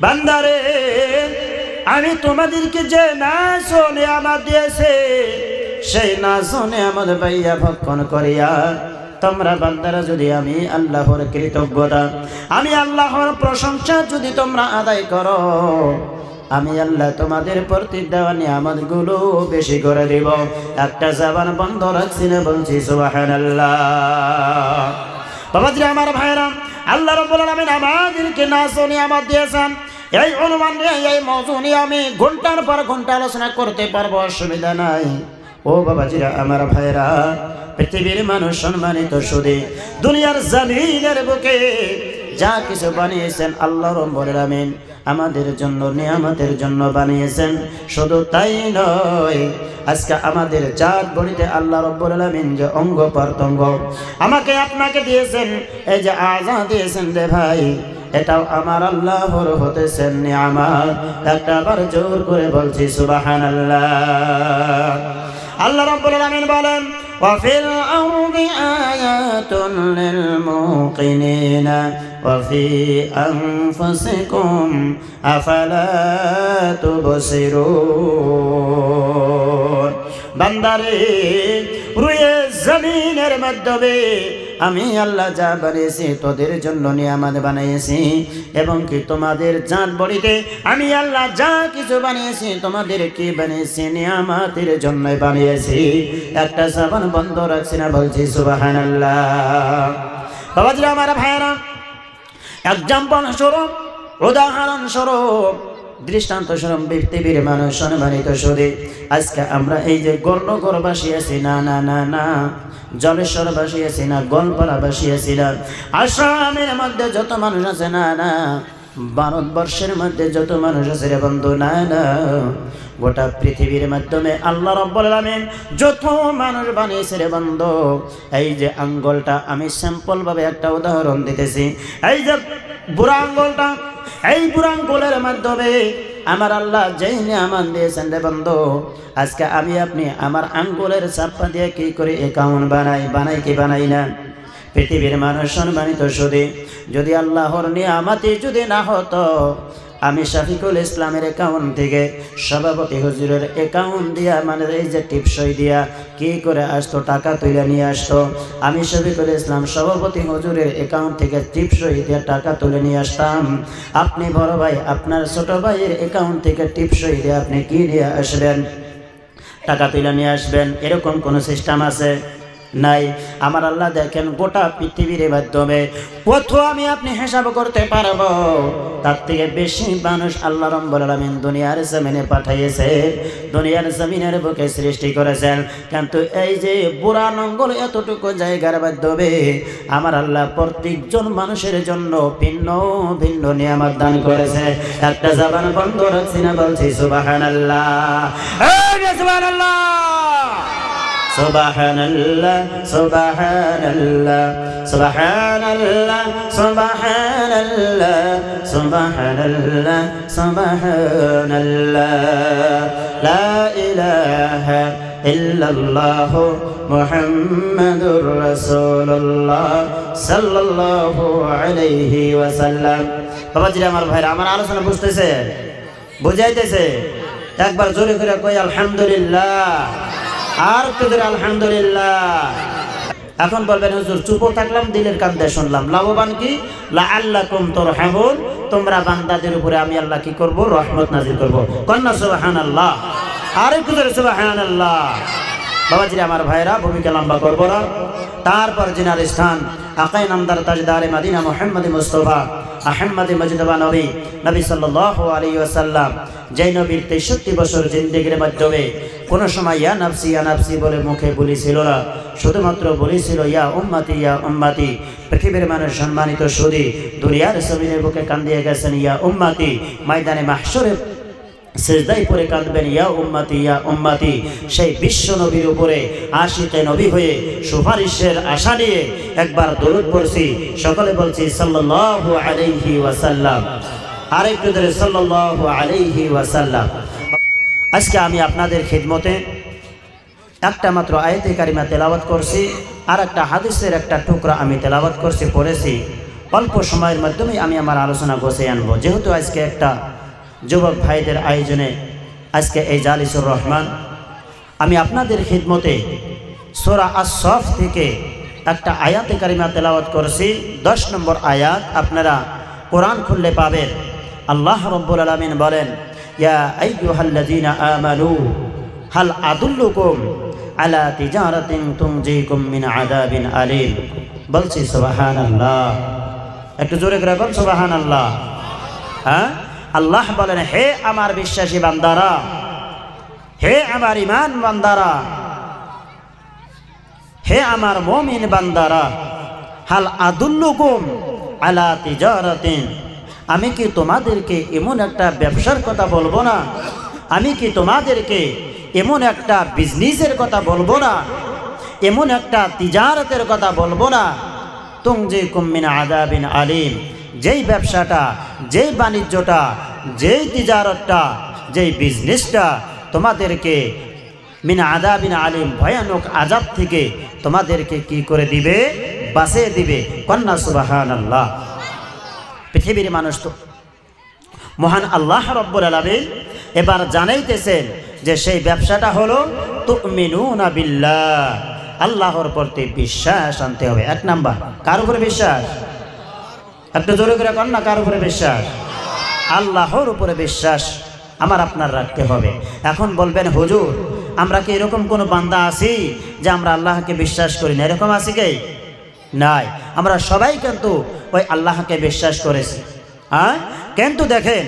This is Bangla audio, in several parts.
বান্দারে, আমি তোমাদেরকে যে নাজ ও নিয়ামত দিয়েছে, সেই নাজ ও নিয়ামত পাইয়া ভক্ষণ করিয়া তোমরা বান্দারা যদি আমি আল্লাহর কৃতজ্ঞতা, আমি আল্লাহর প্রশংসা যদি তোমরা আদায় করো, আমি আল্লাহ তোমাদের প্রতি দেওয়া নিয়ামতগুলো বেশি করে দিব। একটা জবান বন্ধ রাখছি না, বলছি সুবহানাল্লাহ। বাবাজি আমার ভাইরা, আল্লাহ রাব্বুল আলামিন আমাদেরকে নাজ ও নিয়ামত দিয়েছেন। এই অনুমান নিয়ে, এই মওযু নিয়ে আমি ঘন্টার পর ঘন্টা আলোচনা করতে পারবো, অসুবিধা নাই। ও বাবাজিরা আমার ভাইরা, পৃথিবীর মানুষ সম্মানিত শুধু দুনিয়ার জমিনের বুকে যা কিছু বানিয়েছেন আল্লাহ রাব্বুল আলামিন আমাদের জন্য নিয়ামতের জন্য বানিয়েছেন। শুধু তাই নয়, আজকে আমাদের চাঁদ বলিতে আল্লাহ রাব্বুল আলামিন যে অঙ্গ প্রত্যঙ্গ আমাকে আপনাকে দিয়েছেন, এই যে আযা দিয়েছেন রে ভাই, এটাও আমার আল্লাহর হতেছেন নিয়ামত। একটাবার জোর করে বলছি সুবহানাল্লাহ। আল্লাহ রাব্বুল আলামিন বলেন, ওয়াফিল আরদি আয়াতুন লিল মুকিনিনা ওয়াফি আনফুসিকুম আফালা তুবসিরুন। বান্দারে, রুয়ে জমিনের মাধ্যমে আমি আল্লাহ যা বানিয়েছি তোদের জন্য নিয়ামত বানিয়েছি, এবং কি তোমাদের জান বড়িতে আমি আল্লাহ যা কিছু বানিয়েছি তোমাদের কি বানিয়েছি, নিয়ামতের জন্য বানিয়েছি। একটা জবান বন্ধ রাখছি না, বলছি সুবহানাল্লাহ। বাবাজিরা আমার ভাইরা, এক্সাম্পল স্বরূপ, উদাহরণ স্বরূপ, দৃষ্টান্ত স্বরূপ পৃথিবীর মানুষ সম্মানিত শুধু আজকে আমরা এই যে গর্ণগর বাসিয়েছি, না না না না, জলেশ্বর বাসিয়েছি না, গোলপাড়া বাসিয়েছি না, আসামের মধ্যে যত মানুষ আছে, না না, ভারতবর্ষের মধ্যে যত মানুষ আছে রে বন্ধু, না না, গোটা পৃথিবীর মাধ্যমে আল্লাহ রাব্বুল আলামিন যত মানুষ বানিয়েছে রে বন্ধু, এই যে আঙ্গুলটা, আমি স্যাম্পল ভাবে একটা উদাহরণ দিতেছি, এই যে বুড়া আঙ্গুলটা, এই বুড়া আঙ্গুলের মাধ্যমে আমার আল্লাহ যেই নিয়ামত দিয়েছেন রে বন্ধু, আজকে আমি আপনি আমার আঙ্গুলের চাপ্পা দিয়ে কি করে অ্যাকাউন্ট বানাই কি বানাই না? পৃথিবীর মানুষ সম্মানিত শুধু যদি আল্লাহর নিয়ামতি যদি না হতো, আমি শফিকুল ইসলামের অ্যাকাউন্ট থেকে সভাপতি হুজুরের অ্যাকাউন্ট দিয়া, মানে এই যে টিপসই দিয়া কি করে আসতো, টাকা তুলে নিয়ে আসতো, আমি শফিকুল ইসলাম সভাপতি হুজুরের অ্যাকাউন্ট থেকে টিপসই দিয়া টাকা তুলে নিয়ে আসতাম। আপনি বড় ভাই আপনার ছোট ভাইয়ের অ্যাকাউন্ট থেকে টিপসই দিয়ে আপনি কি নিয়ে আসবেন? টাকা তুলে নিয়ে আসবেন। এরকম কোনো সিস্টেম আছে? নাই। আমার আল্লাহ দেখেন গোটা পৃথিবীর মাধ্যমে কত আমি আপনি হিসাব করতে পারবো, তার থেকে বেশি মানুষ আল্লাহ রাব্বুল আলামিন দুনিয়ার জমিনে পাঠিয়েছে, দুনিয়ার জমিনের বুকে সৃষ্টি করেছেন। কিন্তু এই যে বুড়া নঙ্গল এতটুকু জায়গার মাধ্যমে আমার আল্লাহ প্রত্যেকজন মানুষের জন্য ভিন্ন ভিন্ন নিয়ামত দান করেছে। একটা জবান বন্ধ রাখছি না, বলছি সুবহানাল্লাহ, সুবহানাল্লাহ, সুবহানাল্লাহ, সুবহানাল্লাহ, সুবহানাল্লাহ, সুবহানাল্লাহ, সুবহানাল্লাহ, সুবহানাল্লাহ, লা ইলাহা ইল্লাল্লাহ মুহাম্মাদুর রাসূলুল্লাহ সাল্লাল্লাহু আলাইহি ওয়াসাল্লাম। বাবাজিরা আমার ভাইরা, আমার আলোচনা বুঝতেছে, বুঝাইতেছে? একবার জোরে করে কই আলহামদুলিল্লাহ, আর তোদের আলহামদুলিল্লাহ। এখন বলবেন হুজুর চুপ থাকলাম, দিলের কান্দে শুনলাম, লাভবান কি? লাআল্লাকুম তুরহামুন, তোমরা বান্দাদের উপরে আমি আল্লাহ কি করব? রহমত নাযিল করব। কন্না সুবহানাল্লাহ, আরে তোদের সুবহানাল্লাহ। বাবাজিরা আমার ভাইরা, ভূমিকা লম্বা করব না। তারপর জিনার স্থান আকাই নামদার তাজদারে মদিনা মুহাম্মদ মুস্তাফা আহমদ মজদবা নবী সাল্লাল্লাহু আলাইহি ওয়াসাল্লাম, যে নবীর 63 বছর জিন্দেগির মাধ্যমে কোনো সময় ইয়া নাফসি বলে মুখে বলেছিল না, শুধুমাত্র বলেছিল ইয়া উম্মতি। পৃথিবীর মানুষ সম্মানিত শুধু দুনিয়ার জমিনের বুকে কান্দিয়ে গেছেন ইয়া উম্মতি, ময়দানে মাহশরে সিজদায় পড়ে কাঁদবেন ইয়া উম্মতি। সেই বিশ্ব নবীর উপরে আশিকে নবী হয়ে সুপারিশের আশা নিয়ে একবার দরুদ পড়ছি, সকলে বলছি সাল্লাল্লাহু আলাইহি ওয়াসাল্লাম, আরেকটু ধরে সাল্লাল্লাহু আলাইহি ওয়াসাল্লাম। আজকে আমি আপনাদের খিদমতে একটা মাত্র আয়াতে কারিমা তেলাওয়াত করছি। আর একটা হাদিসের একটা টুকরা আমি তেলাওয়াত করছি, পড়েছি। অল্প সময়ের মাধ্যমে আমি আমার আলোচনা গোছাই আনবো। যেহেতু আজকে একটা যুবক ভাইদের আয়োজনে আজকে এই জালিসুর রহমান, আমি আপনাদের খিদমতে সূরা আস-সফ থেকে একটা আয়াতে কারিমা তেলাওয়াত করছি। 10 নম্বর আয়াত আপনারা কোরআন খুললে পাবেন। আল্লাহ রাব্বুল আলামিন বলেন, ইয়া আইয়ুহাল্লাযীনা আমানু হাল আদুল্লুকুম আলা তিজারাতিন তুনজিকুম মিন আযাবিন আলীম। বলছি সুবহানাল্লাহ, একটু জোরে করে বল সুবহানাল্লাহ। হ্যাঁ, আল্লাহ বলেন, হে আমার বিশ্বাসী বান্দারা, হে আমার ঈমান বান্দারা, হে আমার মুমিন বান্দারা, হাল আদুল্লুকুম আলা তিজারাতিন, আমি কি তোমাদেরকে এমন একটা ব্যবসার কথা বলবো না? আমি কি তোমাদেরকে এমন একটা বিজনেসের কথা বলবো না? এমন একটা তিজারতের কথা বলবো না? তুনজিকুম মিন আযাবিন আলীম, যেই ব্যবসাটা, যেই বাণিজ্যটা, যেই তিজারতটা, যেই বিজনেসটা তোমাদেরকে মিন আযাবিন আলীম, ভয়ানক আযাব থেকে তোমাদেরকে কি করে দিবে? বাঁচিয়ে দিবে। কন্যা সুবহানাল্লাহ। পৃথিবীর মানুষ তো মহান আল্লাহ রাব্বুল আলামিন এবার জানাইতেছেন যে সেই ব্যবসাটা হলো তুমিনুনা বিল্লাহ, আল্লাহর প্রতি বিশ্বাস আনতে হবে। 1 নাম্বার, কার উপরে বিশ্বাস? একটু জোরে করে কন না, কার উপরে বিশ্বাস? আল্লাহর উপরে বিশ্বাস আমার আপনার রাখতে হবে। এখন বলবেন, হুজুর আমরা কি এরকম কোনো বান্দা আছি যে আমরা আল্লাহকে বিশ্বাস করি না? এরকম আছি কি? নাই। আমরা সবাই কিন্তু ওই আল্লাহকে বিশ্বাস করেছি। হ্যাঁ, কিন্তু দেখেন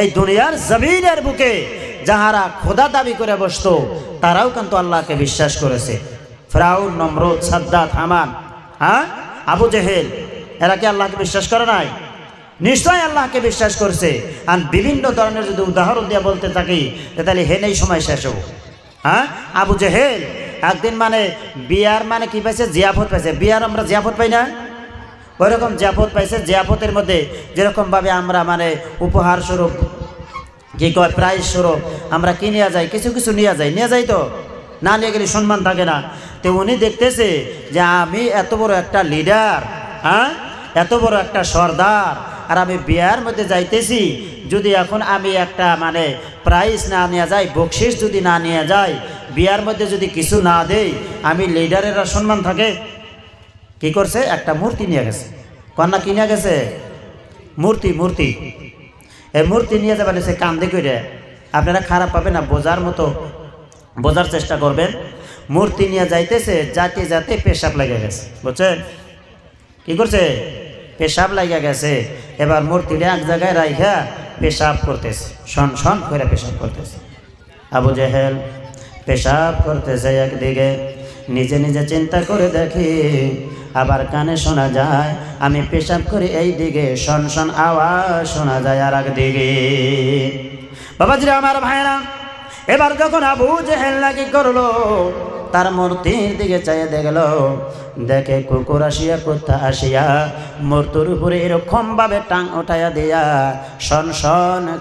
এই দুনিয়ার জমিনের বুকে যাহারা খোদা দাবি করে বসতো তারাও কিন্তু আল্লাহকে বিশ্বাস করেছে। ফিরাউন, নমরুদ, সাদ্দাত, হামান, হ্যাঁ, আবু জেহেল, এরা কি আল্লাহকে বিশ্বাস করে নাই? নিশ্চয় আল্লাহকে বিশ্বাস করছে। আর বিভিন্ন ধরনের যদি উদাহরণ দিয়ে বলতে থাকি তাহলে হেনেই সময় শেষ হবো। হ্যাঁ, আবু জেহেল একদিন মানে বিয়ার মানে কি পাইছে? জিয়াফত পাইছে। বিয়ার আমরা জিয়াফত পাই না? ওই রকম জিয়াফত পাইছে। জিয়াফতের মধ্যে যেরকমভাবে আমরা মানে উপহার স্বরূপ কি কয়, প্রাইজ স্বরূপ আমরা কি নিয়ে যাই? কিছু কিছু নিয়ে যাই তো, না নিয়ে গেলে সম্মান থাকে না। তো উনি দেখতেছে যে আমি এত বড় একটা লিডার, হ্যাঁ, এত বড় একটা সর্দার, আর আমি বিয়ার মধ্যে যাইতেছি, যদি এখন আমি একটা মানে প্রাইজ না নিয়ে যাই, বকশিস যদি না নিয়ে যাই, বিয়ার মধ্যে যদি কিছু না দেই, আমি লিডারের সম্মান থাকে? কি করছে? একটা মূর্তি নিয়ে গেছে। কন্যা কি নিয়ে গেছে? মূর্তি। এই মূর্তি নিয়ে যাবেন, সে কান্দে করে। আপনারা খারাপ পাবে না, বোঝার চেষ্টা করবেন। মূর্তি নিয়ে যাইতেছে, যাতে পেশাব লেগে গেছে। বুঝছেন কি করছে? পেশাব লাগিয়া গেছে। এবার মূর্তিটা এক জায়গায় রাইখা পেশাব করতেছে, শন করে পেশাব করতেছে। আবু জেহেল পেশাব করতেছে একদিকে, নিজে নিজে চিন্তা করে দেখি, আবার কানে শোনা যায় আমি পেশাব করি এই দিকে, শন আওয়াজ শোনা যায় আর একদিকে। বাবাজিরা, আমার ভাইরা, এবার যখন আবু জেহেল নাকি করলো, তার মূর্তির দিকে চাইয়ে দেখে কুকুর আসিয়া, কুত্তা আসিয়া মূর্তির উপরে এরকম ভাবে টাং উঠাইয়া দিয়া শন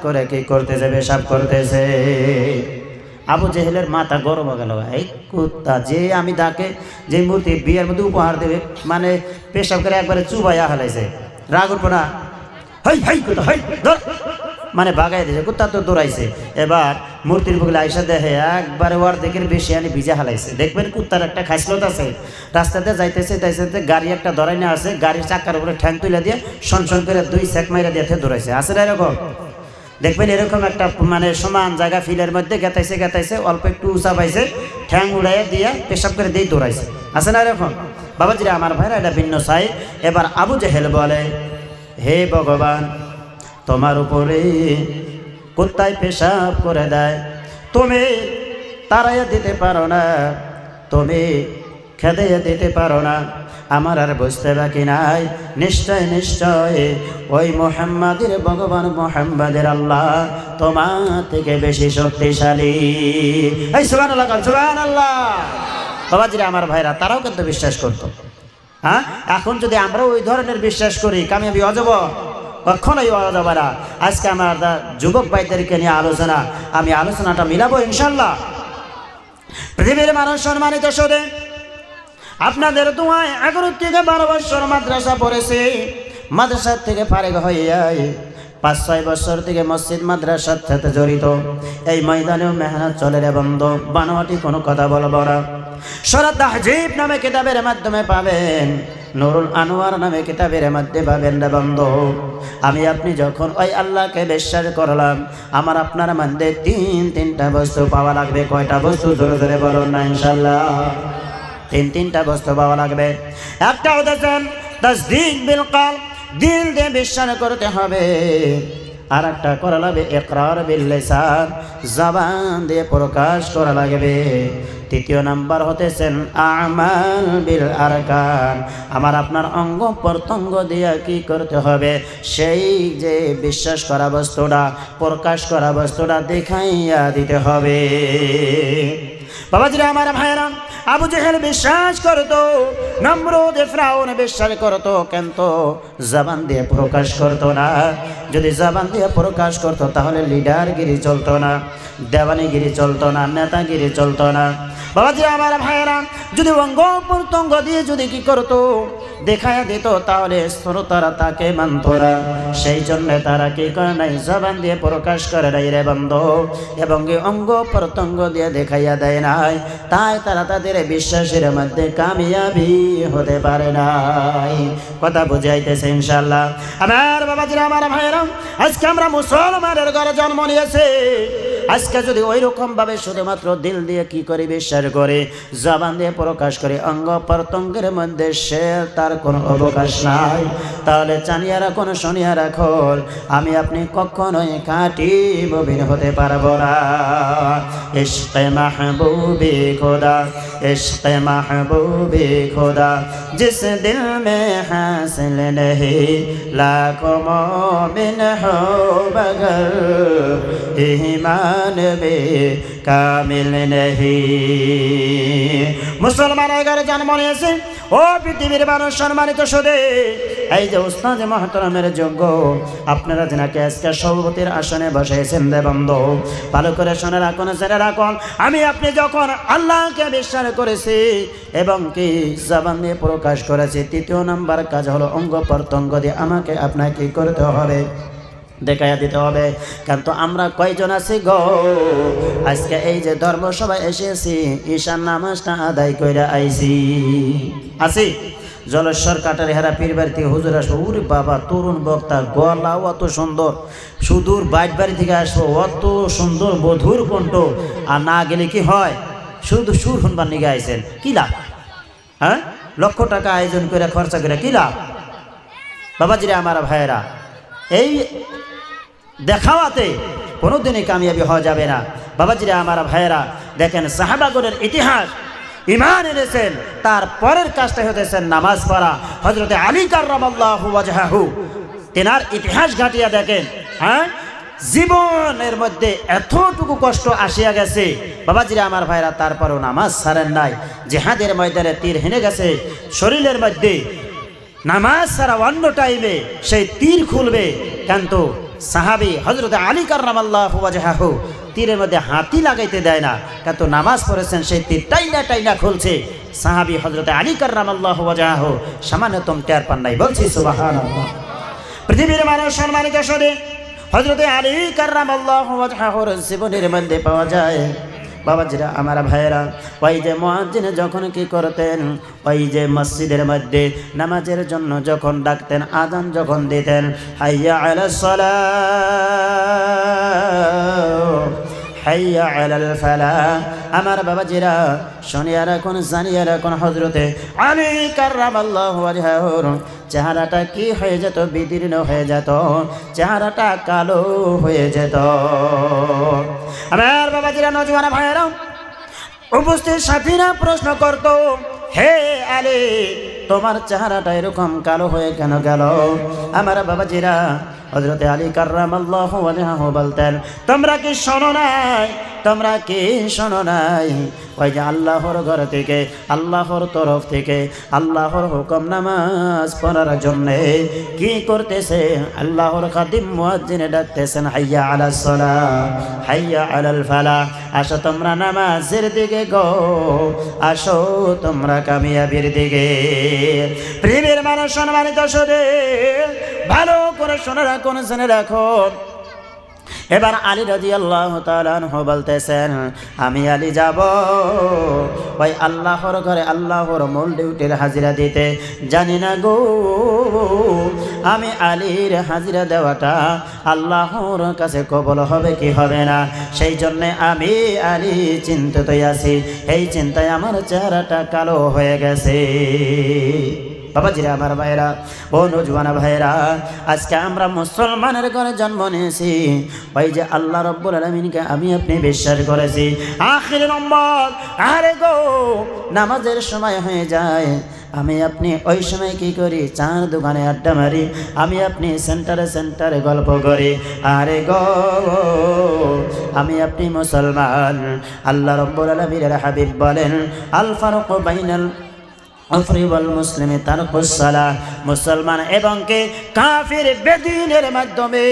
করে কি করতেছে? পেশাব করতেছে। আবু জেহেলের মাথা গরম হয়ে গেল। এই কুত্তা যে আমি তাকে যে মূর্তি বিয়ের মধ্যে উপহার দেবে মানে পেশাব করে একবারে চুবাইয়া হালাইছে। রাগ উঠবো না? হাই কুত্তা, হাই ধর, মানে ভাগাই দিয়েছে। কুত্তা তো দৌড়াইছে। এবার মূর্তির বগলে আইসা দেখে একবারে ওর দিকের বেশি আনি ভিজা হালাইছে। দেখবেন কুত্তার একটা খাইসলত আছে, রাস্তাতে যাইতেছে গাড়ি একটা ধরাই না আছে, গাড়ির চাকার উপরে ঠ্যাং তুলে দিয়ে শন করে 2 সেক মাইরা দিয়ে দৌড়াইছে। আছে না এরকম? দেখবেন এরকম একটা মানে সমান জায়গা ফিলের মধ্যে গেতাইছে, অল্প একটু উঁচা পাইছে, ঠ্যাং উড়াইয়া দিয়ে পেশাব করে দিয়ে দৌড়াইছে। আছে না এরকম? বাবাজিরা, আমার ভাইরা, এটা ভিন্ন সাই। এবার আবু জেহেল বলে, হে ভগবান, তোমার উপরে কুত্তায় পেশাব করে দেয়, তুমি তাড়াইয়া দিতে পারো না, তুমি খেদাইয়া দিতে পারো না, আমার আর বুঝতে বাকি নাই। নিশ্চয় ওই মুহাম্মাদের ভগবান, মুহাম্মাদের আল্লাহ তোমার থেকে বেশি শক্তিশালী। এই সুবহানাল্লাহ, সুবহানাল্লাহ। বাবাজিরা, আমার ভাইরা, তারাও কিন্তু বিশ্বাস করত। হ্যাঁ, এখন যদি আমরা ওই ধরনের বিশ্বাস করি, কামিয়াবি হয়ে যাব? কখনোই হওয়া যাবে না। আজকে আমার যুবক ভাইদেরকে নিয়ে আমি আলোচনাটা মিলাবো ইনশাল্লাহ। পৃথিবীর মানুষ, সম্মানিত শুনে আপনাদের দোয়ায় 11 থেকে 12 বছর মাদ্রাসা পড়েছি, মাদ্রাসা থেকে ফারিগ হয়ে যায় 5-6 বছর থেকে মসজিদ মাদ্রাসার সাথে জড়িত। এই ময়দানেও মেহনত চলে রে বন্ধু, বানোয়াটি কোনো কথা বলবো না। সূরা তাহজিব নামে কিতাবের মাধ্যমে পাবেন, নুরুল আনোয়ার নামে কিতাবের মধ্যে পাবেন রে বন্ধু। আমি আপনি যখন ওই আল্লাহকে বিশ্বাস করলাম, আমার আপনার মধ্যে তিনটা বস্তু পাওয়া লাগবে। কয়টা বস্তু? জোরে জোরে বলুন না ইনশাআল্লাহ। তিনটা বস্তু পাওয়া লাগবে। একটা হচ্ছে তাসদীক বিল কলব, দিল দিয়ে বিশ্বাস করতে হবে। আর একটা করা লাগবে ইকরার বিল লিসান, জবান দিয়ে প্রকাশ করা লাগবে। তৃতীয় নাম্বার হতেছেন আমাল বিল আরকান, আমার আপনার অঙ্গ প্রত্যঙ্গ দিয়ে কি করতে হবে? সেই যে বিশ্বাস করা বস্তুটা, প্রকাশ করা বস্তুটা দেখাইয়া দিতে হবে। বাবাজিরা আমার ভাইরা, আবু জেহেল বিশ্বাস করতো, নমরুদ ফিরআউন বিশ্বাস করতো, কিন্তু জবান দিয়ে প্রকাশ করতো না। যদি জবান দিয়ে প্রকাশ করতো তাহলে লিডারগিরি চলতো না, দেওয়ানিগিরি চলতো না, নেতাগিরি চলতো না। বাবাজিরা আমার ভাইরা, যদি অঙ্গ প্রত্যঙ্গ দিয়ে যদি কি করতো, দেখায় দিত, তাহলে শ্রোতারা তাকে মানত না। সেই জন্য তারা কি করে নাই? জবান দিয়ে প্রকাশ করে নাই রে বন্ধু, এবং অঙ্গ প্রত্যঙ্গ দিয়ে দেখাইয়া দেয় নাই। তাই তারা তাদের বিশ্বাসের মধ্যে কামিয়াবি হতে পারে নাই। কথা বুঝাইতেছে ইনশাআল্লাহ। আমার বাবাজিরা আমার ভাইরা, আজকে আমরা মুসলমানের ঘরে জন্ম নিয়েছে। আজকে যদি ওই রকম ভাবে শুধুমাত্র দিল দিয়ে কি করে বিশ্বাস করে, জবান দিয়ে প্রকাশ করে, অঙ্গ প্রত্যঙ্গের মধ্যে সে তার কোনো অবকাশ নাই, তাহলে জানিয়া রাখুন, শুনিয়া রাখুন, আমি আপনি কখনোই খাঁটি মুমিন হতে পারবো না। ইশকে মাহবুবে খোদা, ইশকে মাহবুবে খোদা, জিস দিল মে হাসিল नहीं लाखों मोमिन हो मगर ईमान में कामिल नहीं। মুসলমানের ঘরে জন্ম নিয়েছে ও পৃথিবীর মানুষ, সম্মানিত সুধী, এই যে উস্তাদ মুহতারামের যোগ্য আপনারা যেনাকে আজকে সভাপতির আসনে বসাইছেন রে বন্ধু, ভালো করে শুনে রাখুন, জেনে রাখুন, আমি আপনি যখন আল্লাহকে বিশ্বাস করেছি এবং কি জবান দিয়ে প্রকাশ করেছি, তৃতীয় নাম্বার কাজ হলো অঙ্গ প্রত্যঙ্গ দিয়ে আমাকে আপনাকে কি করতে হবে? দেখাইয়া দিতে হবে। কিন্তু আমরা কয়জন আছি গো আজকে এই যে ধর্মসভায় এসেছি, ঈশান নামাজটা আদায় করে আইছি? আছি? জলেশ্বর কাটারি হেরা পীরবাড়ি থেকে হুজুর আসবো, ওরে বাবা তরুণ বক্তা, গলাও অত সুন্দর, সুদূর বাইট বাড়ি থেকে আসবো, অত সুন্দর মধুর কণ্ঠ, আর না গেলে কি হয়? শুধু সুর শুনবার নিগে আইছেন, কি লাভ? হ্যাঁ, লক্ষ টাকা আয়োজন করে খরচা করে কি লাভ? বাবাজিরা আমার ভাইয়েরা, এই দেখাওয়াতে কোনোদিনই কামিয়াবি হওয়া যাবে না। বাবাজিরা আমার ভাইয়েরা, দেখেন সাহাবাগণের ইতিহাস, ঈমান এনেছেন, তার পরের কাজটা হতেছেন নামাজ পড়া। হযরতে আলী কাররামাল্লাহু ওয়াজহাহু, তেনার ইতিহাস ঘাটিয়া দেখেন, হ্যাঁ, জীবনের মধ্যে এতটুকু কষ্ট আসিয়া গেছে বাবাজিরা আমার ভাইরা, তারপরও নামাজ ছাড়েন নাই। জিহাদের ময়দানে তীর হেনে গেছে শরীরের মধ্যে, নামাজ ছাড়া অন্য টাইমে সেই তীর খুলবে, কিন্তু সাহাবী হযরতে আলী কাররামাল্লাহু ওয়াজহাহু তীরের মধ্যে হাতি লাগাইতে দেয় না, কিন্তু নামাজ পড়েছেন, সেই তীর টাইনা টাইনা খুলছে। সাহাবী হযরতে আলী কাররামাল্লাহু ওয়াজহাহু সামান্যতম টের পান নাই। বলছি সুবহানাল্লাহ। পৃথিবীর মানুষ, সম্মানিত শুধু হযরতে আলী কাররামাল্লাহু ওয়াজহাহুর জীবনের মধ্যে পাওয়া যায়। বাবাজিরা আমার ভাইয়েরা, ওই যে মুয়াজ্জিন যখন কি করতেন, ওই যে মসজিদের মধ্যে নামাজের জন্য যখন ডাকতেন, আযান যখন দিতেন, হাইয়া আলাস সালাহ, হাইয়া আলাল ফালাহ, আমার বাবাজিরা শুনিয়া রাখুন, জানিয়া রাখুন, হযরতে আলী কাররামাল্লাহু ওয়াজহাহুর চেহারাটা কি হয়ে যেত? বিদীর্ণ হয়ে যেত, চেহারাটা কালো হয়ে যেত। আমার বাবাজিরা, নওজওয়ান ভাইয়েরা, উপস্থিত সাথীরা প্রশ্ন করত, হে আলী, তোমার চেহারাটা এরকম কালো হয়ে কেন গেল? আমার বাবাজিরা, হযরত আলী কাররামাল্লাহু ওয়াজহাহু বলতেন, তোমরা কি শোনো নাই, তোমরা কি শোনো নাই, ওই যে আল্লাহর ঘর থেকে, আল্লাহর তরফ থেকে আল্লাহর হুকুম নামাজ পড়ার জন্য কি করতেছে? আল্লাহর খাদিম মুয়াজ্জিনে ডাকতেছেন, হাইয়া আলাস সালাহ, হাইয়া আলাল ফালাহ, আসো তোমরা নামাজের দিকে গো, আসো তোমরা কামিয়াবির দিকে। প্রিয়ের মানুষ, সম্মানিত শুধু ভালো করে শুনে রাখুন, শুনে রাখুন। এবার আলী রাদিয়াল্লাহু তাআলা আনহু বলতেছেন, আমি আলী যাব ওই আল্লাহর ঘরে আল্লাহর মূল ডিউটির হাজিরা দিতে, জানি না গো আমি আলীর হাজিরা দেওয়াটা আল্লাহর কাছে কবুল হবে কি হবে না। সেই জন্যে আমি আলী চিন্তিত আছি, এই চিন্তায় আমার চেহারাটা কালো হয়ে গেছে। বাবাজিরা, আমার ভাইরা, ও নওজওয়ান ভাইরা, আজকে আমরা মুসলমানের ঘরে জন্ম নিয়েছি, ওই যে আল্লাহ রাব্বুল আলামিনকে আমি আপনি বিশ্বাস করেছি। আখির নম্বর, আরে গো নামাজের সময় হয়ে যায়, আমি আপনি ওই সময় কি করি? চার দোকানে আড্ডা মারি, আমি আপনি সেন্টারে সেন্টারে গল্প করি। আরে গো আমি আপনি মুসলমান, আল্লাহ রাব্বুল আলামিনের হাবিব বলেন, আল ফারকু বাইনাল মুসলিমে তারকুস সালাহ, মুসলমান এবং কে কাফির বেদিনের মাধ্যমে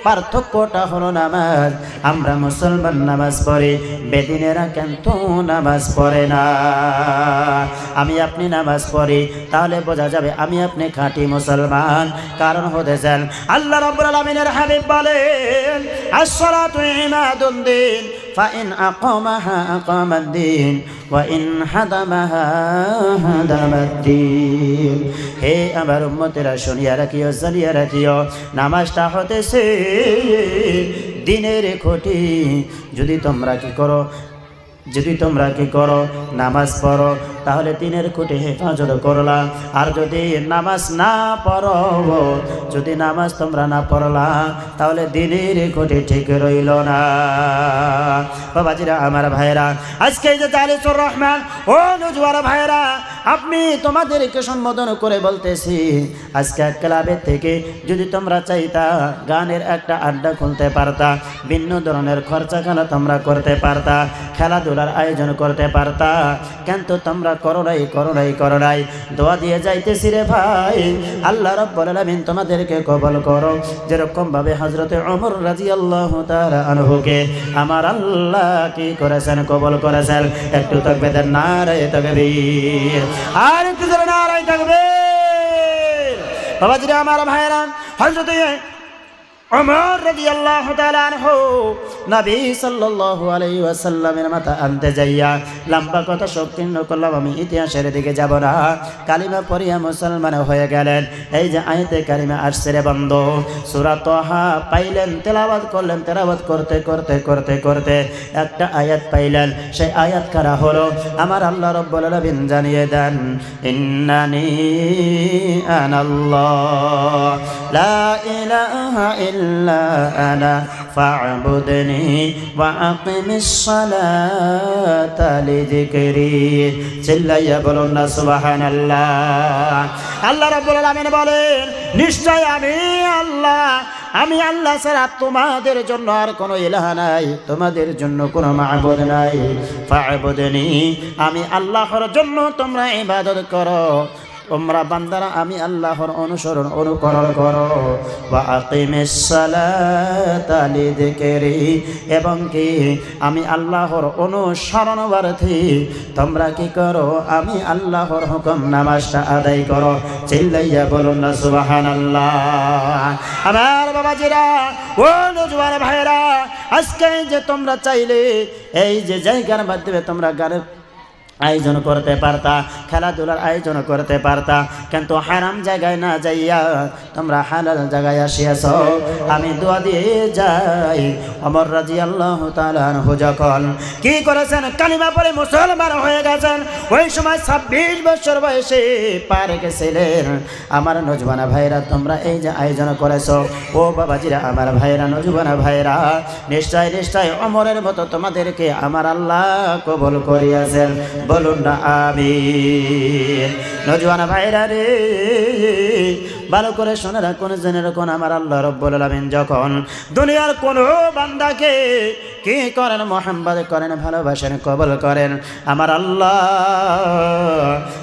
পার্থক্যটা হলো নামাজ। আমরা মুসলমান নামাজ পড়ি, বেদিনেরা কিন্তু নামাজ পড়ে না। আমি আপনি নামাজ পড়ি, তাহলে বোঝা যাবে আমি আপনি খাঁটি মুসলমান। কারণ হতেছেন আল্লাহ রাব্বুল আলামিনের হাবিব বলেন, আস-সালাতু ইমাদুদ্দিন ফাইন আকামাহা আকামাদ্দিন ওয়া ইন হাদামাহা হাদামাদ্দিন। হে আমার উম্মতেরা, শুনিয়া রাখিও, জানিয়া রাখিও, নামাজটা হতেছে দিনের খুঁটি। যদি তোমরা কি করো, যদি তোমরা কি করো, নামাজ পড়ো, তাহলে দিনের খুঁটি হেফাজত করলা। আর যদি নামাজ না পড়ো, যদি নামাজ তোমরা না পড়লা, তাহলে দিনের খুঁটি ঠিক রইল না। বাবাজিরা, আমার ভাইরা, আজকে যে জালিসুর রহমান, ও নওজওয়ান ভাইরা, আপনি তোমাদেরকে সম্বোধন করে বলতেছি, আজকে ক্লাবের থেকে যদি তোমরা চাইতা গানের একটা আড্ডা খুলতে পারতা, ভিন্ন ধরনের খরচাখানা তোমরা করতে পারতা, খেলাধুলার আয়োজন করতে পারতা, কিন্তু তোমরা করো নাই। দোয়া দিয়ে যাইতেছি রে ভাই, আল্লাহ রাব্বুল আলামিন তোমাদেরকে কবুল করো, যেরকম ভাবে হযরত ওমর রাদিয়াল্লাহু তাআলা আনহুকে আমার আল্লাহ কি করেছেন, কবুল করেছেন। একটু তাকবীর, নারায়ে তাকবীর, আর একটু জোরে নারায়ে তাকবীর। বাবাজিরা, আমার ভাইরা, হযরত ওমর রাদিয়াল্লাহু তাআলা আনহু নবী সাল্লাল্লাহু আলাইহি ওয়াসাল্লামের মাথা আনতে যাইয়া, লম্বা কথা সংকীর্ণ করলাম, আমি ইতিহাসের দিকে যাব না, কালিমা পড়িয়া মুসলমান হয়ে গেলেন। এই যে আয়াতে কারিমা আসছে রে বন্ধু, সূরা তাহা পাইলেন, তেলাওয়াত করলেন, তেলাওয়াত করতে করতে করতে করতে একটা আয়াত পাইলেন। সেই আয়াত কারা হলো? আমার আল্লাহ রাব্বুল আলামিন জানিয়ে দেন, ইন্নানি আনাল্লাহ লা ইলাহা ইল্লা আনা ফা'বুদনি ওয়া আকিমিস সালাতা লিযিকরি। চিল্লাইয়া বলুন না সুবহানাল্লাহ। আল্লাহ রাব্বুল আলামিন বলেন, নিশ্চয় আমি আল্লাহ ছাড়া তোমাদের জন্য আর কোনো ইলাহ নাই, তোমাদের জন্য কোনো মা'বুদ নাই। ফা'বুদনি, আমি আল্লাহর জন্য তোমরা ইবাদত করো, তোমরা বান্দারা আমি আল্লাহর অনুসরণ অনুকরণ করো। ওয়া আকিমিস সালাতা লিযিকরি, এবং কি আমি আল্লাহর অনুসরণার্থী তোমরা কি করো? আমি আল্লাহর হুকুম নামাজটা আদায় করো। চিল্লাইয়া বলুন না সুবহানাল্লাহ। আমার বাবাজিরা, ও নওজওয়ান ভাইরা, আজকে যে তোমরা চাইলে এই যে জায়গার মাধ্যমে তোমরা গানের আয়োজন করতে পারতা, খেলাধুলার আয়োজন করতে পারতা, কিন্তু হারাম জায়গায় না যাইয়া তোমরা হালাল জায়গায় আসিয়াছ। আমি দোয়া দিয়ে যাই, ওমর রাদিয়াল্লাহু তাআলা আনহু যখন কি করেছেন, কালিমা পড়ে মুসলমান হয়ে গেছেন, ওই সময় 26 বছর বয়সে পার গেছিলেন। আমার নওজওয়ান ভাইরা, তোমরা এই যে আয়োজন করেছো, ও বাবাজিরা, আমার ভাইরা, নওজওয়ান ভাইরা, নিশ্চয় নিশ্চয় ওমরের মতো তোমাদেরকে আমার আল্লাহ কবুল করিয়াছেন। বলুন না আমিন। নওজোয়ান ভাইরা রে, ভালো করে শুনে রাখুন, জেনে রাখুন, আমার আল্লাহ রাব্বুল আলামিন যখন দুনিয়ার কোন বান্দাকে কি করেন, মোহাম্মদ করেন, ভালোবাসেন, কবুল করেন, আমার আল্লাহ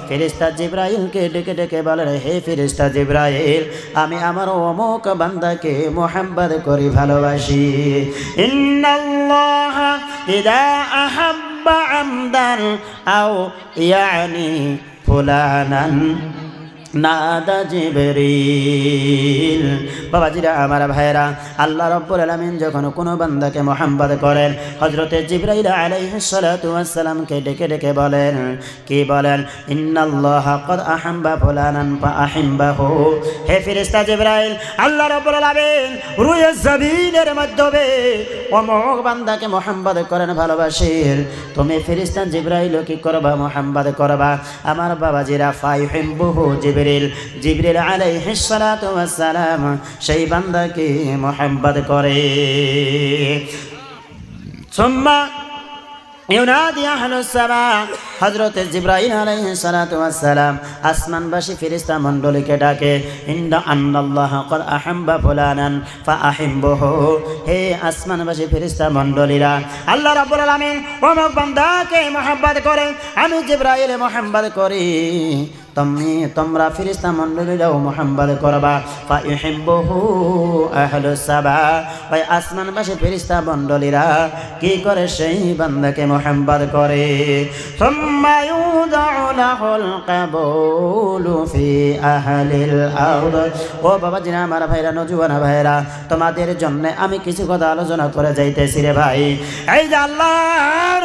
ফেরেশতা জিবরাইলকে ডেকে ডেকে বলেন, হে ফেরেশতা জিবরাইল, আমি আমার অমুক বান্দাকে মোহাম্মদ করি, ভালোবাসি। ইন্নাল্লাহা ইযা আহাব্বা আমদান আও ইয়ানি ফুলানান নাদা জিবরিল। বাবাজিরা, আমার ভাইরা, আল্লাহ রাব্বুল আলামিন যখন কোনো বান্দাকে মোহাম্মদ করেন, হযরতে জিবরাইল আলাইহিস সালাতু ওয়াস সালামকে ডেকে ডেকে বলেন, কি বলেন? ইন্নাল্লাহা ক্বাদ আহাব্বা ফুলানান ফাআহিব্বাহু। হে ফেরেশতা জিবরাইল, আল্লাহ রাব্বুল আলামিন রুয়ে জমিনের মাধ্যমে অমুক বান্দাকে মোহাম্মদ করেন, ভালোবাসেন। তুমি ফেরেশতা জিবরাইল কি করবা? মোহাম্মদ করবা। আমার বাবাজিরা, ফাইহিব্বুহু জিবরিল আলাইহিস সালাতু ওয়াস সালাম সেই বান্দাকে মোহাম্মদ করে। সুম্মা ইউনাদি আহলুস সামা, হযরত জিবরাইল আলাইহিস সালাতু ওয়াস সালাম আসমানবাসী ফেরেশতা মণ্ডলীকে ডাকে, ইন্না আন্নাল্লাহা ক্বাদ আহাব্বা ফুলানান ফাআহিব্বুহু। হে আসমানবাসী ফেরেশতা মণ্ডলীরা, আল্লাহ রাব্বুল আলামিন অমুক বান্দাকে মোহাম্মদ করে, আমি জিবরাইল মোহাম্মদ করি, তোমরা ফেরেশতা মণ্ডলীরাও মোহাম্মদ করবা। ফাইহিব্বুহু আহলুস সামা, ওই আসমানবাসী ফেরেশতা মণ্ডলীরা কি করে? সেই বান্দাকে মোহাম্মদ করে। সুম্মা ইউদাউ লাহুল কাবুলু ফি আহলিল আরদ। ও বাবাজিরা, আমার ভাইরা, নওজোয়ান ভাইরা, তোমাদের জন্য আমি কিছু কথা আলোচনা করে যাইতেছি রে ভাই। এই যে আল্লাহ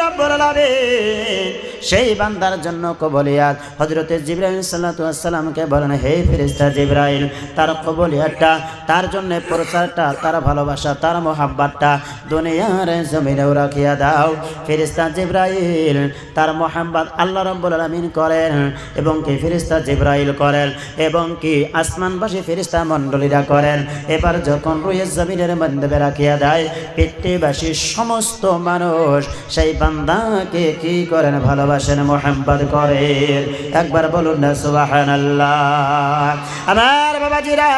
রাব্বুল আলামিন সেই বান্দার জন্য কবুলিয়াত হযরতে জিবরাইল সাল্লাল্লাহু আলাইহি ওয়াসাল্লামকে বলেন, হে ফেরেশতা জিবরাইল, তার কবুলিয়াতটা, তার জন্য প্রচারটা, তার ভালোবাসা, তার মোহাব্বতটা দুনিয়ার জমিনেও রাখিয়া দাও। ফেরেশতা জিবরাইল তার মোহাব্বত আল্লাহ রাব্বুল আলামিন করেন, এবং কি ফেরেশতা জিবরাইল করেন, এবং কি আসমানবাসী ফেরেশতা মণ্ডলীরা করেন। এবার যখন রুয়ে জমিনের মধ্যে রাখিয়া দেয়, পৃথিবীবাসী সমস্ত মানুষ সেই বান্দাকে কি করেন? ভালোবাসেন, মোহাম্মদ করেন। একবার বলুন না সুবহানাল্লাহ। আমার বাবাজিরা,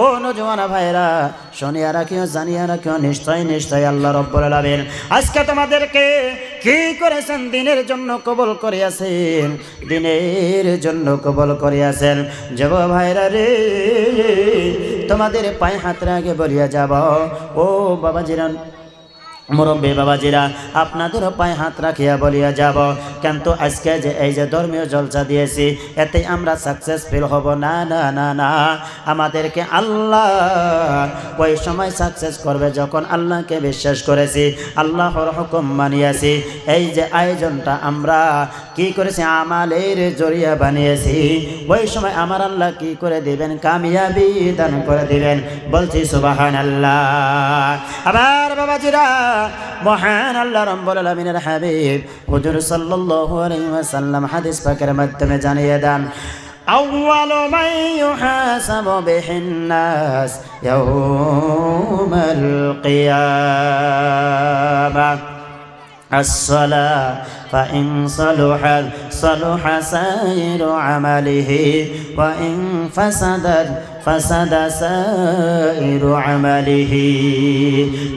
ও নওজোয়ান ভাইরা, শুনিয়া রাখিও, জানিয়া রাখিও, নিশ্চয় নিশ্চয় আল্লাহ রাব্বুল আলামিন আজকে তোমাদেরকে কি করেছেন? দিনের জন্য কবুল করিয়াছেন, দিনের জন্য কবুল করিয়াছেন। যুব ভাইরা রে, তোমাদের পায়ে হাত রাখে বলিয়া যাব, ও বাবাজিরা, মুরব্বী বাবাজিরা, আপনাদেরও পায়ে হাত রাখিয়া বলিয়া যাব, কিন্তু আজকে যে এই যে ধর্মীয় জলসা দিয়েছি, এতে আমরা সাকসেসফুল হব না, না, না, না। আমাদেরকে আল্লাহ ওই সময় সাকসেস করবে যখন আল্লাহকে বিশ্বাস করেছি, আল্লাহর হুকুম মানিয়েছি। এই যে আয়োজনটা আমরা কি করেছি? আমালের জরিয়া বানিয়েছি। ওই সময় আমার আল্লাহ কি করে দিবেন? কামিয়াবি দান করে দিবেন। বলছি সুবহানাল্লাহ। আবার বাবাজিরা, মহান আল্লাহ রাব্বুল আলামিনের হাবিব হুজুর সাল্লাল্লাহু আলাইহি ওয়াসাল্লাম হাদিস পাকের মাধ্যমে জানিয়ে দেন, আউয়ালু মান ইউহাসাবু বিহিন নাস ইয়াউমাল কিয়ামাহ الصلاة فإن صلحت صلح سائر عمله وإن فسدت فسد سائر عمله।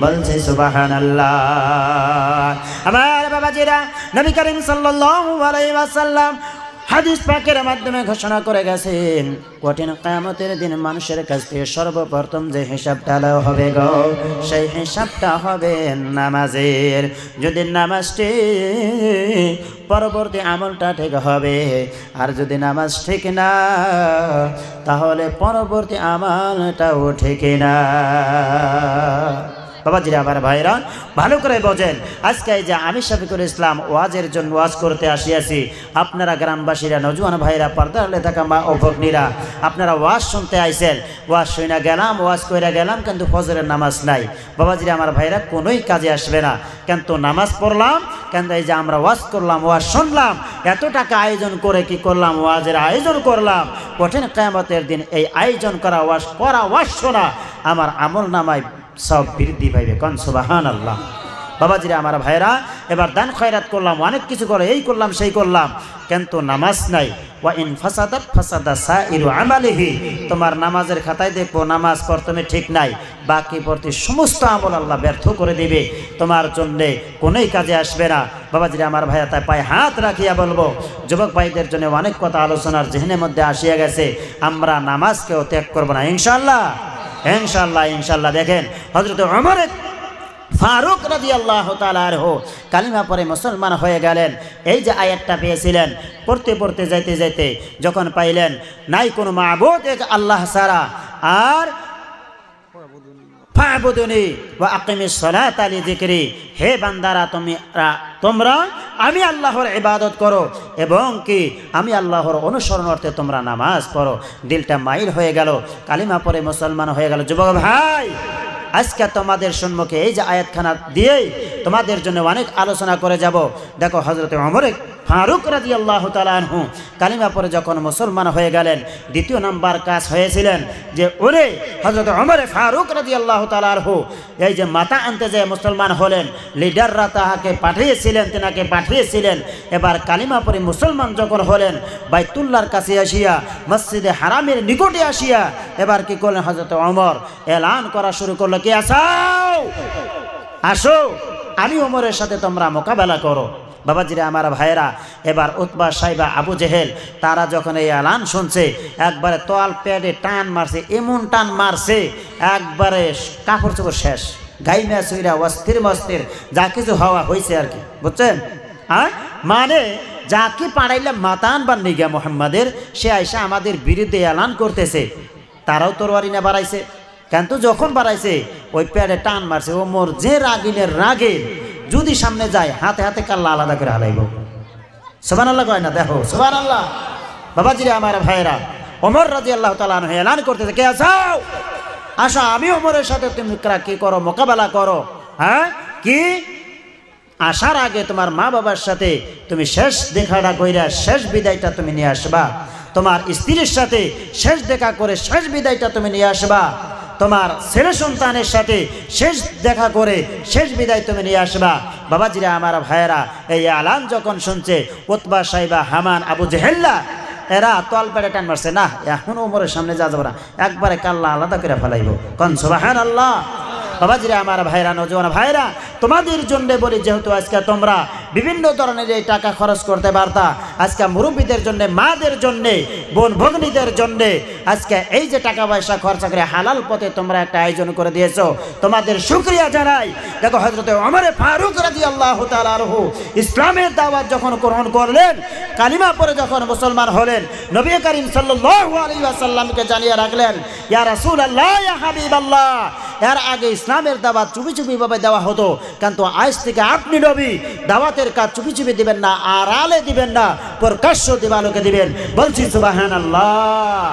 বলছে সুবহানাল্লাহ। আমার বাবাজিরা, নবী করিম সাল্লাল্লাহু আলাইহি ওয়াসাল্লাম হাদিস পাকের মাধ্যমে ঘোষণা করে গেছেন, কঠিন কিয়ামতের দিন মানুষের কাছ থেকে সর্বপ্রথম যে হিসাবটা হবে গো, সেই হিসাবটা হবে নামাজের। যদি নামাজটি পরবর্তী আমলটা ঠিক হবে, আর যদি নামাজ ঠিক না, তাহলে পরবর্তী আমলটাও ঠিক না। বাবাজিরা, আমার ভাইরা, ভালো করে বোঝেন। আজকে যে আমি শফিকুল ইসলাম ওয়াজের জন্য ওয়াজ করতে আসিয়াছি, আপনারা গ্রামবাসীরা, নওজোয়ান ভাইরা, পর্দালে থাকা মা ও ভগ্নীরা, আপনারা ওয়াজ শুনতে আইছেন। ওয়াজ শুনে গেলাম, ওয়াজ কইরা গেলাম, কিন্তু ফজরের নামাজ নাই। বাবাজিরা, আমার ভাইরা, কোনোই কাজে আসবে না। কিন্তু নামাজ পড়লাম, কিন্তু এই যে আমরা ওয়াজ করলাম, ওয়াজ শুনলাম, এত টাকা আয়োজন করে কি করলাম? ওয়াজের আয়োজন করলাম। কঠিন কিয়ামতের দিন এই আয়োজন করা ওয়াজ শোনা আমার আমল নামায় সব বৃদ্ধি পাইবে। কোন সুবহানাল্লাহ। বাবাজিরা আমার ভাইরা, এবার দান খয়রাত করলাম, অনেক কিছু করে, এই করলাম সেই করলাম, কিন্তু নামাজ নাই। ওয়া ইন ফাসাদাত ফাসাদা সাইরু আমালিহি, তোমার নামাজের খাতায় দেখবো নামাজ প্রথমে ঠিক নাই, বাকি পড়তে সমস্ত আমল আল্লাহ ব্যর্থ করে দিবে, তোমার জন্যে কোনোই কাজে আসবে না। বাবাজিরা আমার ভাইয়া, তাই পায়ে হাত রাখিয়া বলবো, যুবক ভাইদের জন্য অনেক কথা আলোচনার জেহনের মধ্যে আসিয়া গেছে, আমরা নামাজকেও ত্যাগ করবো না ইনশাআল্লাহ, ইনশাআল্লাহ, ইনশাআল্লাহ। দেখেন হযরত ওমর ফারুক রাদিয়াল্লাহু তাআলা আনহু কালিমা পরে মুসলমান হয়ে গেলেন। এই যে আয়াতটা পেয়েছিলেন, পড়তে পড়তে যাইতে যাইতে যখন পাইলেন নাই কোনো মাবুদ এক আল্লাহ ছাড়া, আর ফাবুদুনি ওয়া আকিমিস সালাতা লিযিকরি, হে বান্দারা তোমরা আমি আল্লাহর ইবাদত করো এবং কি আমি আল্লাহর অনুসরণার্থে তোমরা নামাজ পড়ো। দিলটা মাইল হয়ে গেল, কালিমা পরে মুসলমান হয়ে গেল। যুবক ভাই, আজকে তোমাদের সম্মুখে এই যে আয়াতখানা দিয়েই তোমাদের জন্য অনেক আলোচনা করে যাব। দেখো হযরত ওমর ফারুক রাদিয়াল্লাহু তাআলা আনহু কালিমা পরে যখন মুসলমান হয়ে গেলেন, দ্বিতীয় নাম্বার কাজ হয়েছিলেন যে ওরে হযরত ওমর ফারুক রাদিয়াল্লাহু তাআলা আনহু এই যে মাথা আনতে যায় মুসলমান হলেন, লিডাররা তাহাকে পাঠিয়েছিলেন, তেনাকে পাঠিয়েছিলেন। এবার কালিমা পরে মুসলমান যখন হলেন, বাইতুল্লাহর কাছে আসিয়া, মসজিদে হারামের নিকটে আসিয়া এবার কি করলেন, হযরত ওমর এলান করা শুরু করলো, কি আসাও, আসো, আমি ওমরের সাথে তোমরা মোকাবেলা করো। বাবাজিরা আমার ভাইয়েরা, এবার উতবা সাইবা আবু জেহেল তারা যখন এই এলান শুনছে, একবারে তোয়াল প্যাডে টান মারছে, এমন টান মারছে একবারে কাপড় চোপড় শেষ, গাইমা সুইরা অস্থির মস্থির যা কিছু হওয়া হয়েছে আর কি, বুঝছেন? মানে যাকে পাড়াইলে মাতান বা নিগা মোহাম্মদের, সে আইসা আমাদের বিরুদ্ধে এলান করতেছে। তারাও তরবারি না বাড়াইছে, কিন্তু যখন বাড়াইছে ওই প্যাডে টান মারছে, ওমর যে রাগিনের রাগে যদি সামনে যায় হাতে হাতে কাল্লা আলাদা করে হালাইব। সুবহানাল্লাহ কয় না? দেখো সুবহানাল্লাহ। বাবাজিরা আমার ভাইয়েরা, ওমর রাদিয়াল্লাহু তাআলা আনহু এলান করতেছে, কে আসাও, আসো, আমি ওমরের সাথে তুমি কি করো, মোকাবেলা করো। হ্যাঁ, কি আসার আগে তোমার মা বাবার সাথে তুমি শেষ দেখাটা কইরা শেষ বিদায়টা তুমি নিয়ে আসবা, তোমার স্ত্রীর সাথে শেষ দেখা করে শেষ বিদায়টা তুমি নিয়ে আসবা, তোমার ছেলে সন্তানের সাথে শেষ দেখা করে শেষ বিদায় তুমি নিয়ে আসবা। বাবাজিরা আমার ভাইয়েরা, এই আলান যখন শুনছে উতবা সাইবা হামান আবু জেহেল্লা এরা তল পেড়ে টান মারছে, না এখন ওমরের সামনে যা যাবো না, একবারে কাল্লা আলাদা করে ফেলাইব। কোন সুবহানাল্লাহ। বাবাজিরা আমার ভাইরা, নওজোয়ান ভাইরা, তোমাদের জন্য বলি, যেহেতু আজকে তোমরা বিভিন্ন ধরনের এই টাকা খরচ করতে পারতা, আজকে মুরব্বীদের জন্য, মাদের জন্য, বোন ভগ্নীদের জন্য আজকে এই যে টাকা পয়সা খরচা করে হালাল পথে তোমরা একটা আয়োজন করে দিয়েছো, তোমাদের শুকরিয়া জানাই। দেখো হযরত ওমর ফারুক রাদিয়াল্লাহু তাআলা আনহু ইসলামের দাওয়াত যখন গ্রহণ করলেন, কালিমা পরে যখন মুসলমান হলেন, নবী করিম সাল্লাল্লাহু আলাইহি ওয়াসাল্লামকে জানিয়ে রাখলেন, ইয়া রাসূলুল্লাহ, ইয়া হাবিবাল্লাহ। এর আগে ইসলামের দাওয়াত চুপি চুপি ভাবে দেওয়া হতো, কিন্তু আজ থেকে আপনি নবী দাওয়াতের কাজ চুপি চুপি দিবেন না, আড়ালে দিবেন না, প্রকাশ্য দিবালোকে দিবেন। বলছি সুবহানাল্লাহ।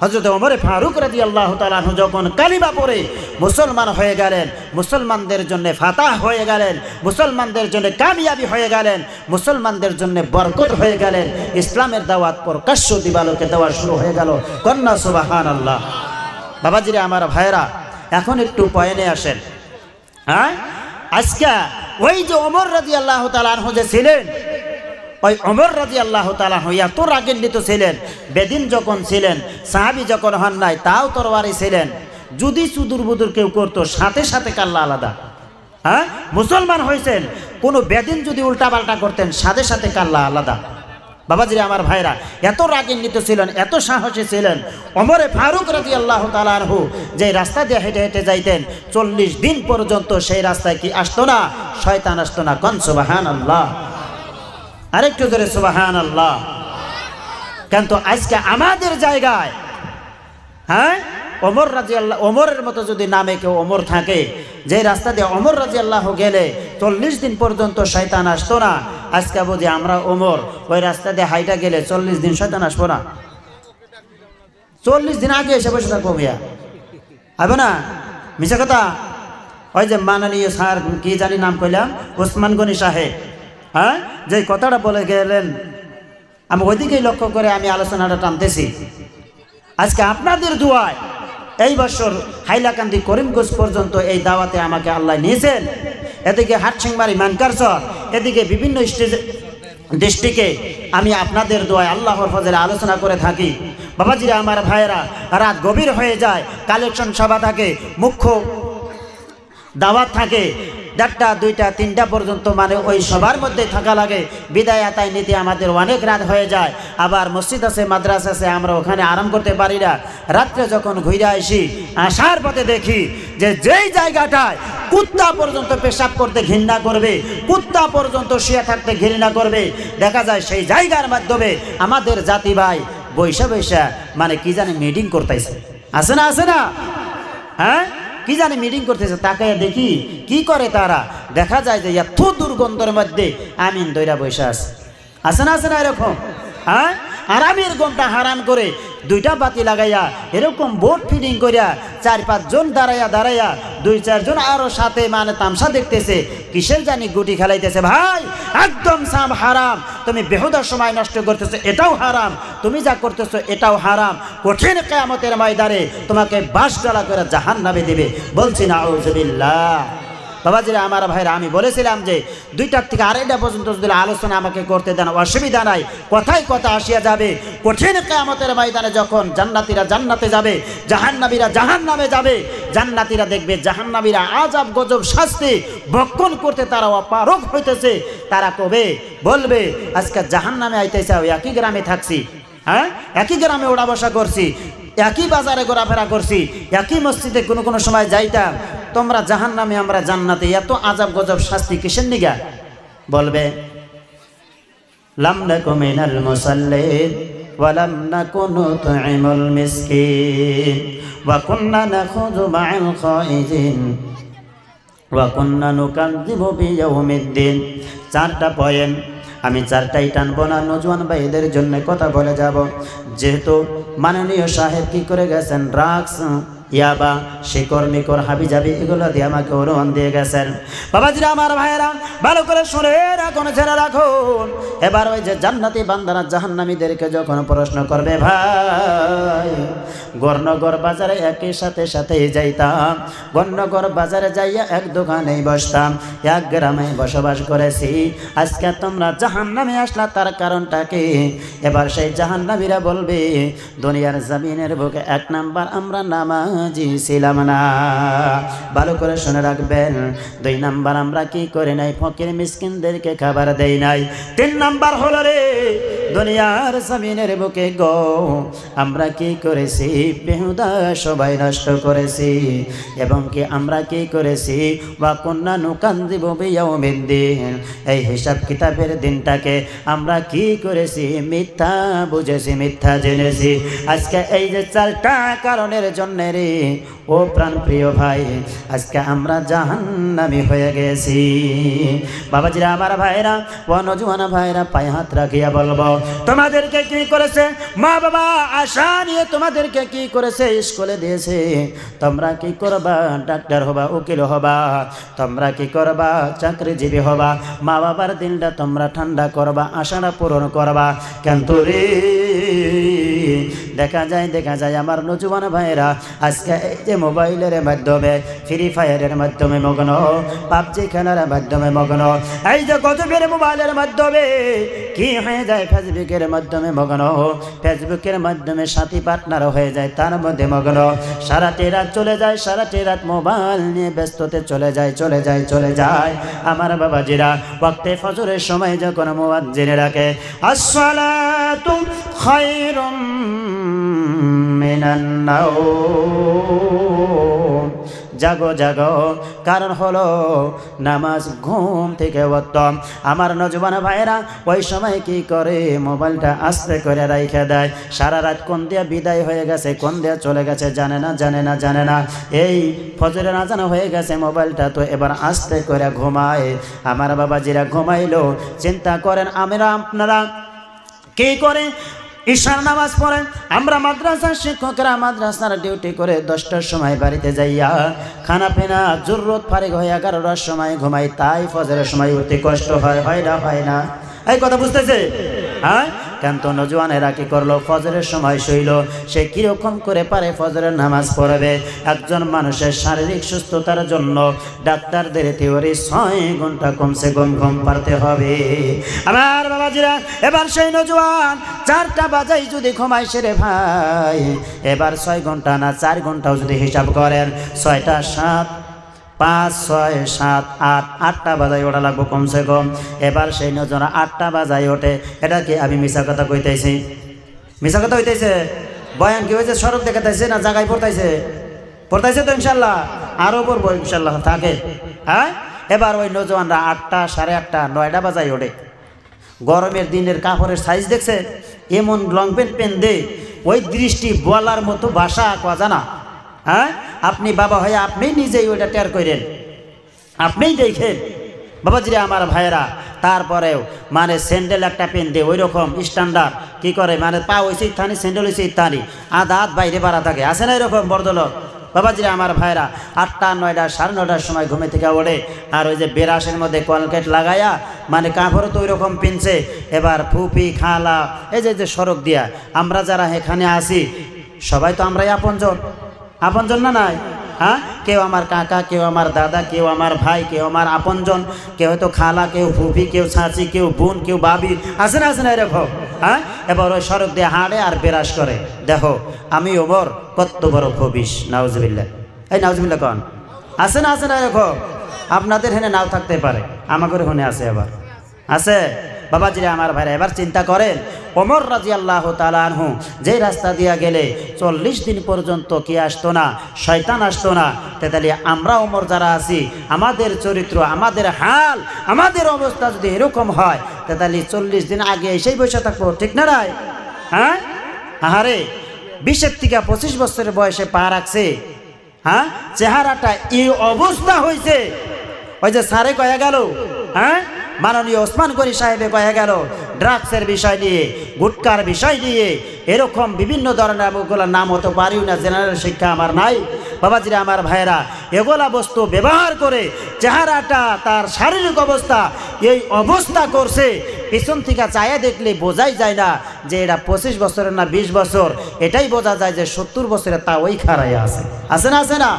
হযরত ওমর ফারুক রাদিয়াল্লাহু তাআলা আনহু যখন কালিমা পড়ে মুসলমান হয়ে গেলেন, মুসলমানদের জন্য ফাতাহ হয়ে গেলেন, মুসলমানদের জন্য কামিয়াবি হয়ে গেলেন, মুসলমানদের জন্য বরকত হয়ে গেলেন, ইসলামের দাওয়াত প্রকাশ্য দিবালোকে দেওয়া শুরু হয়ে গেল। কন্যা সুবহানাল্লাহ। বাবাজিরা আমার ভাইরা, এখন একটু পয়েন্টে আসেন। হ্যাঁ, আজকে ওই যে ওমর রাদিয়াল্লাহু তাআলা আনহু যে ছিলেন, ওই ওমর রাদিয়াল্লাহু তাআলা আনহু এত রাগান্বিত ছিলেন, বেদিন যখন ছিলেন, সাহাবী যখন হন নাই, তাও তরবারি ছিলেন, যদি সুদূর বুদুর কেউ করতো সাথে সাথে কাল্লা আলাদা। হ্যাঁ, মুসলমান হয়েছেন, কোনো বেদিন যদি উল্টাপাল্টা করতেন সাথে সাথে কাল্লা আলাদা। বাবাজিরা আমার ভাইরা, এত রাগান্বিত ছিলেন, এত সাহসী ছিলেন ওমর ফারুক রাদিয়াল্লাহু তাআলা আনহু, যে রাস্তা দিয়ে হেঁটে হেঁটে যাইতেন 40 দিন পর্যন্ত সেই রাস্তায় কি আসতো না? শয়তান আসতো না। কোন সুবহানাল্লাহ। আরেকটু ধরে সুবহানাল্লাহ। কিন্তু আজকে আমাদের জায়গায়, হ্যাঁ, ওমর রাদিয়াল্লাহু, ওমরের মতো যদি নামে কেউ ওমর থাকে, যে রাস্তা দিয়ে ওমর রাদিয়াল্লাহু গেলে 40 দিন পর্যন্ত শয়তান আসতো না, আজকে বুঝি আমরা ওমর ওই রাস্তা দিয়ে হাইটা গেলে 40 দিন শয়তান আসবো না? 40 দিন আগে এসে বসে থাকবো ভাইয়া, হবে না? মিশা কথা। ওই যে মাননীয় স্যার, কি জানি নাম কইলাম, ওসমান গনি সাহেব, হ্যাঁ, যে কথাটা বলে গেলেন, আমি ওইদিকেই লক্ষ্য করে আমি আলোচনাটা টানতেছি। আজকে আপনাদের দোয়ায় এই বছর হাইলাকান্দি করিমগঞ্জ পর্যন্ত এই দাওয়াতে আমাকে আল্লাহ নিয়েছেন। এদিকে হাটসিংমারি মানকারচর, এদিকে বিভিন্ন ডিস্ট্রিক্টে আমি আপনাদের দোয়ায় আল্লাহর ফজলে আলোচনা করে থাকি। বাবাজিরা আমার ভাইয়েরা, রাত গভীর হয়ে যায়, কালেকশন সভা থাকে, মুখ্য দাওয়াত থাকে, 1টা 2টা 3টা পর্যন্ত, মানে ওই সবার মধ্যে থাকা লাগে। বিদায় আতায় নিতে আমাদের অনেক রাত হয়ে যায়। আবার মসজিদ আছে, মাদ্রাসা আছে, আমরা ওখানে আরাম করতে পারি না। রাত্রে যখন ঘুরে আসি, আসার পথে দেখি যে যেই জায়গাটায় কুত্তা পর্যন্ত পেশাব করতে ঘৃণা করবে, কুত্তা পর্যন্ত শুয়ে থাকতে ঘৃণা করবে, দেখা যায় সেই জায়গার মাধ্যমে আমাদের জাতি ভাই বৈশা বৈশা মানে কি জানি মিটিং করতেছে, আছে না, আছে না? হ্যাঁ, কি জানি মিটিং করতেছে। তাকায় দেখি কি করে তারা, দেখা যায় যে এত দুর্গন্ধের মধ্যে আমিন দইরা বৈশা আছে না, আছে না এরকম? হ্যাঁ, আরামের গমটা হারাম করে 2টা বাতি লাগাইয়া এরকম বোর্ড ফিটিং করিয়া 4-5 জন দাঁড়াইয়া 2-4 জন আরো সাথে মানে তামসা দেখতেছে, কিসের জানি গুটি খেলাইতেছে। ভাই একদম সাম হারাম, তুমি বেহুদার সময় নষ্ট করতেছো, এটাও হারাম, তুমি যা করতেছো এটাও হারাম। কঠিন কিয়ামতের ময়দানে তোমাকে বাঁশ ডালা করে জাহান্নামে দিবে। বলছি না আউযুবিল্লাহ। বাবাজিরা আমার ভাইরা, আমি বলেছিলাম যে 2টা থেকে 2:30 পর্যন্ত যদি আলোচনা আমাকে করতে দেন অসুবিধা নাই, কথায় কথা আসিয়া যাবে। কঠিন কিয়ামতের ময়দানে যখন জান্নাতীরা জান্নাতে যাবে, জাহান্নামীরা জাহান্নামে যাবে, জান্নাতীরা দেখবে জাহান্নামীরা আযাব গজব শাস্তি ভক্ষণ করতে তারা অপারগ হইতেছে, তারা কবে বলবে আজকে জাহান্নামে আইতেছে, একই গ্রামে থাকছি, হ্যাঁ একই গ্রামে ওড়া বসা করছি, একই বাজারে ঘোরাফেরা করছি, একই মসজিদে কোনো কোনো সময় যাইতাম, তোমরা জাহান্নামে আমরা জান্নাতে, এত আযাব গজব শাস্তি কিসের নিগা? বলবে লাম নাকু মিনাল মুসাল্লিন ওয়া লাম নাকু নুতঈমুল মিসকিন ওয়া কুন্না নাখুযু মা'আল খাইজিন ওয়া কুন্না নুকাযযিবু বিয়াউমিদ্দিন। 4টা পয়েন্ট, আমি 4টাই টানবো না, নজওয়ান ভাইদের জন্য কথা বলে যাব। যেহেতু মাননীয় সাহেব কি করে গেছেন, ড্রাগস ইয়াবা শিকর মিকর হাবি যাবি এগুলো দিয়ে আমাকে অনুমান দিয়ে গেছেন। বাবাজিরা আমার ভাইয়েরা, ভালো করে শুনে রাখুন, ছেড়ে রাখুন। এবার ওই যে জান্নাতি বান্দারা জাহান্নামীদেরকে যখন প্রশ্ন করবে, ভাই গর্ণগর বাজারে একই সাথে যাইতাম, গর্ণগর বাজারে যাইয়া এক দোকানেই বসতাম, এক গ্রামে বসবাস করেছি, আজকে তোমরা জাহান্নামে আসলা, তার কারণটা কি? এবার সেই জাহান্নামীরা বলবে দুনিয়ার জমিনের বুকে 1 নাম্বার আমরা নামাজি ছিলাম না। ভালো করে শুনে রাখবেন, 2 নাম্বার আমরা কি করে নাই, ফকির মিসকিনদেরকে খাবার দেই নাই। 3 নাম্বার হলো রে দুনিয়ার জমিনের বুকে গো আমরা কি করেছি, বেহুদা সবাই নষ্ট করেছি, এবং কি আমরা কি করেছি, ওয়া কুন্না নুকাযযিবু বিয়াউমিদ্দিন, এই হিসাব কিতাবের দিনটাকে আমরা কি করেছি, মিথ্যা বুঝেছি, মিথ্যা জেনেছি। আজকে এই যে 4টা কারণের জন্য রে ও প্রাণ প্রিয় ভাই, আজকে আমরা জাহান্নামী হয়ে গেছি। বাবাজিরা আমার ভাইরা, ও নজওয়ান ভাইরা, পায়ে হাত রাখিয়া বলবো, তোমাদেরকে কি করেছে মা বাবা, আশা নিয়ে তোমাদেরকে কি করেছে, স্কুলে দিয়েছে, তোমরা কি করবা, ডাক্তার হবা, উকিল হবা, তোমরা কি করবা, চাকরিজীবী হবা, মা বাবার দিনটা তোমরা ঠান্ডা করবা, আশাটা পূরণ করবা। কিন্তু রে দেখা যায় আমার নজওয়ান ভাইরা আজকে এই যে মোবাইলের মাধ্যমে, ফ্রি ফায়ারের মাধ্যমে মগ্ন, পাবজি খেলার মাধ্যমে মগ্ন, এই যে গজবের মোবাইলের মাধ্যমে কি হয়ে যায়, ফেসবুকের মাধ্যমে মগ্ন, ফেসবুকের মাধ্যমে সাথী পার্টনার হয়ে যায়, তার মধ্যে মগ্ন, সারাটি রাত চলে যায়, সারাটি রাত মোবাইল নিয়ে ব্যস্ততে চলে যায়। আমার বাবাজিরা ওয়াক্তে ফজরের সময় যখন মুয়াজ্জিন রাখে আসসালাতু খায়রুম মিনান নাওম, জাগো জাগো, কারণ হলো নামাজ ঘুম থেকে উত্তম। আমার নজওয়ান ভাইরা ওই সময় কি করে, মোবাইলটা আস্তে করে রাইখা দেয়, সারা রাত কোন দিয়া বিদায় হয়ে গেছে, কোন দিয়া চলে গেছে জানে না। এই ফজরের আজান হয়ে গেছে, মোবাইলটা তো এবার আস্তে করে ঘুমায়। আমার বাবাজিরা ঘুমাইলো, চিন্তা করেন আপনারা কি করে, ঈশার নামাজ পড়ে আমরা মাদ্রাসার শিক্ষকরা মাদ্রাসার ডিউটি করে 10টার সময় বাড়িতে যাইয়া খানা পিনা জরুরত ফারিগ হয়ে 11টার সময় ঘুমাই, তাই ফজরের সময় উঠতে কষ্ট হয় না? এই কথা বুঝতেছে? হ্যাঁ, কিন্তু নজওয়ানেরা কি করলো, ফজরের সময় শুইল। সে কিরকম করে পারে ফজরের নামাজ পড়বে? একজন মানুষের শারীরিক সুস্থতার জন্য ডাক্তারদের থিওরি 6 ঘন্টা কমসে কম ঘুম পারতে হবে। আমার বাবাজিরা, এবার সেই নজওয়ান 4টা বাজাই যদি ঘুমায় সে রে ভাই, এবার 6 ঘন্টা না 4 ঘন্টাও যদি হিসাব করেন, 6টা 7 5 6 7 8 8টা বাজায় ওঠা লাগবো কমসে কম। এবার সেই নজওয়ান 8টা বাজায় ওঠে। এটা কি আমি মিছা কথা কইতেছি? মিছা কথা হইতেছে? বয়ান কি হয়েছে? সড়ক দেখাইতেছে না জায়গায় পড়তাইছে? পড়তাইছে তো ইনশাল্লাহ, আরও পড়বো ইনশাল্লাহ, থাকে। হ্যাঁ, এবার ওই নজওয়ানরা 8টা 8:30 9টা বাজায় ওঠে। গরমের দিনের কাপড়ের সাইজ দেখছে? এমন লং প্যান্ট দে, ওই দৃষ্টি বলার মতো ভাষা কোয়া জানা। হ্যাঁ, আপনি বাবা হয়ে আপনি নিজেই ওইটা টের করেন, আপনিই দেখেন বাবাজিরা আমার ভাইয়েরা। তারপরেও মানে স্যান্ডেল একটা পেন দে ওই রকম স্ট্যান্ডার্ড কি করে, মানে পা হয়েছে ইত্যানি, স্যান্ডেল হয়েছে ইত্যানি, আধা হাত বাইরে বাড়া থাকে, আছে না এরকম বড়দলক? বাবাজিরা আমার ভাইরা 8টা 9টা 9:30টার সময় ঘুমে থেকে ওঠে। আর ওই যে বেরাসের মধ্যে কলকেট লাগাইয়া মানে কাপড়ও তো ওই রকম পিনছে। এবার ফুপি খালা এই যে সড়ক দিয়া আমরা যারা এখানে আসি সবাই তো আমরাই আপনজন, আপনজন না নাই? হ্যাঁ, কেউ আমার কাকা, কেউ আমার দাদা, কেউ আমার ভাই, কেউ আমার আপনজন, কেউ হয়তো খালা, কেউ ফুফি, কেউ চাচি, কেউ বোন, কেউ বাবি, আছে না এরকম? হ্যাঁ, এবার ওই সড়ক দিয়ে হাঁটে আর বেরাস করে। দেখো আমি ওমর কত বড় খবিস, নাউজুবিল্লাহ। এই নাউজুবিল্লাহ কন, আছে না এরকম? আপনাদের হেনে নাও থাকতে পারে, আমাদের হেনে আছে, এবার আছে। বাবাজিরা আমার ভাইরা, এবার চিন্তা করেন ওমর রাদিয়াল্লাহু তাআলা আনহু যেই রাস্তা দিয়া গেলে 40 দিন পর্যন্ত কি আসতো না, শয়তান আসতো না। তাহলে আমরা ওমর যারা আছি, আমাদের চরিত্র, আমাদের হাল, আমাদের অবস্থা যদি এরকম হয়, তাহলে 40 দিন আগে এসেই বসে থাকবো, ঠিক না রাই? হ্যাঁ, আহারে 20 থেকে 25 বছরের বয়সে পা রাখছে। হ্যাঁ, চেহারাটা এই অবস্থা হয়েছে। ওই যে সারে কয়া গেল, হ্যাঁ, মাননীয় ওসমান গনি সাহেবে কয়া গেল ড্রাগসের বিষয় নিয়ে, গুটকার বিষয় নিয়ে, এরকম বিভিন্ন ধরনের ওগুলোর নাম হতে পারিও না, জেনারেল শিক্ষা আমার নাই। বাবাজিরা আমার ভাইয়েরা, এগুলা বস্তু ব্যবহার করে চেহারাটা, তার শারীরিক অবস্থা এই অবস্থা করছে, পিছন থেকে চায়া দেখলে বোঝাই যায় না যে এটা 25 বছরের না 20 বছর, এটাই বোঝা যায় যে 70 বছরের তা ওই খারাই আছে না?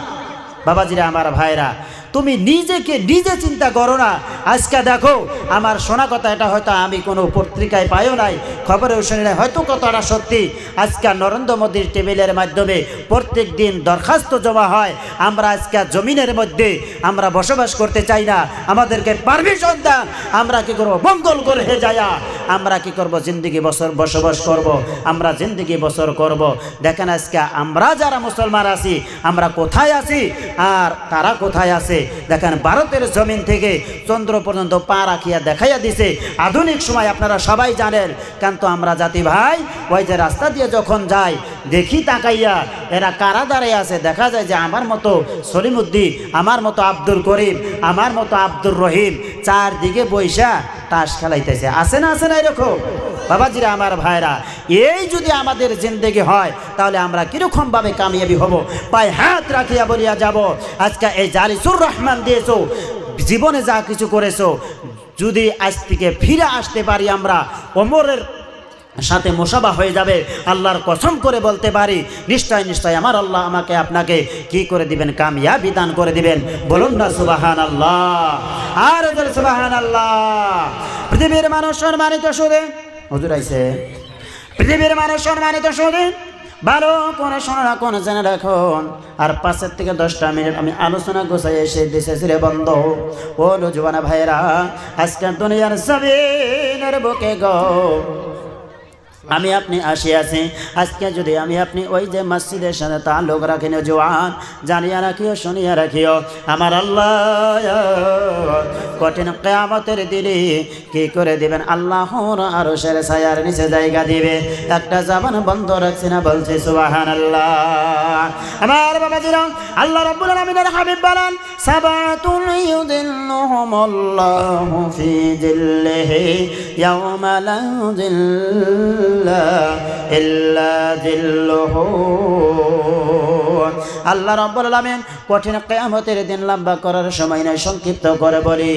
বাবাজিরা আমার ভাইরা, তুমি নিজেকে নিজে চিন্তা করো না। আজকে দেখো আমার শোনা কথা, এটা হয়তো আমি কোনো পত্রিকায় পাইও নাই, খবরেও শুনি নাই, হয়তো কথাটা সত্যি। আজকে নরেন্দ্র মোদীর টেবিলের মাধ্যমে প্রত্যেক দিন দরখাস্ত জমা হয়, আমরা আজকে জমিনের মধ্যে আমরা বসবাস করতে চাই না, আমাদেরকে পারমিশন দেন। আমরা কি করবো? মঙ্গল গ্রহে যায়া আমরা কি করব? জিন্দগি বসবাস করব, আমরা জিন্দগি বছর করব। দেখেন আজকে আমরা যারা মুসলমান আছি, আমরা কোথায় আছি আর তারা কোথায় আছে। দেখেন ভারতের জমিন থেকে চন্দ্র পর্যন্ত পা রাখিয়া দেখাইয়া দিছে আধুনিক সময়, আপনারা সবাই জানেন। কিন্তু আমরা জাতি ভাই ওই যে রাস্তা দিয়ে যখন যাই, দেখি তাকাইয়া এরা কারা দাঁড়িয়ে আছে, দেখা যায় যে আমার মতো সলিমুদ্দিন, আমার মতো আব্দুল করিম, আমার মতো আব্দুর রহিম চারদিকে বৈশা তাস খেলাইতেছে, আছে না এরকম? বাবাজিরা আমার ভাইরা, এই যদি আমাদের জিন্দেগি হয়, তাহলে আমরা কিরকম ভাবে কামিয়াবি হব? পায়ে হাত রাখিয়া বলিয়া যাব, আজকে এই জালিসুর রহমান দিয়েছো, জীবনে যা কিছু করেছো, যদি আজ থেকে ফিরে আসতে পারি আমরা, ওমরের সাথে মুসাবা হয়ে যাবে। আল্লাহর কসম করে বলতে পারি, নিশ্চয় আমার আল্লাহ আমাকে আপনাকে কি করে দিবেন? কামিয়াবি দান করে দিবেন। বলুন না সুবহানাল্লাহ, আর সুবহানাল্লাহ। পৃথিবীর মানুষ সম্মানিত শুনে হুজুর আইছে, পৃথিবীর মানুষ সম্মানিত শুনে ভালো করে শোনা রাখুন, জেনে রাখুন। আর 5 থেকে 10টা মিনিট আমি আলোচনা গোছাই এসে দিয়েছি রে বন্ধ। ও নজওয়ান ভাইরা, আজকে দুনিয়ার জমিনের বুকে গো আমি আপনি আসিয়াছি, আজকে যদি আমি আপনি ওই যে মসজিদের সাথে তাল্লুক রাখি না জওয়ান, জানিয়া রাখিও, শুনিয়া রাখিও, আমার আল্লাহ কঠিন কিয়ামতের দিনে কি করে দিবেন? আল্লাহর আরশের ছায়ার নিচে জায়গা দিবে। একটা জবান বন্ধ রাখছি না, বলছি সুবহানাল্লাহ। আমার বাবাজিরা, আল্লাহ রাব্বুল আলামিনের হাবিব বলেন, সাবাতুল ইউযিল্লুহুমুল্লাহু ফি জিল্লিহি ইয়াওমা লা জিল্লা ইল্লা জিল্লুহু আল্লাহ রাব্বুল আলামিন কঠিন কিয়ামতের দিন লম্বা করার সময় নাই, সংক্ষিপ্ত করে বলি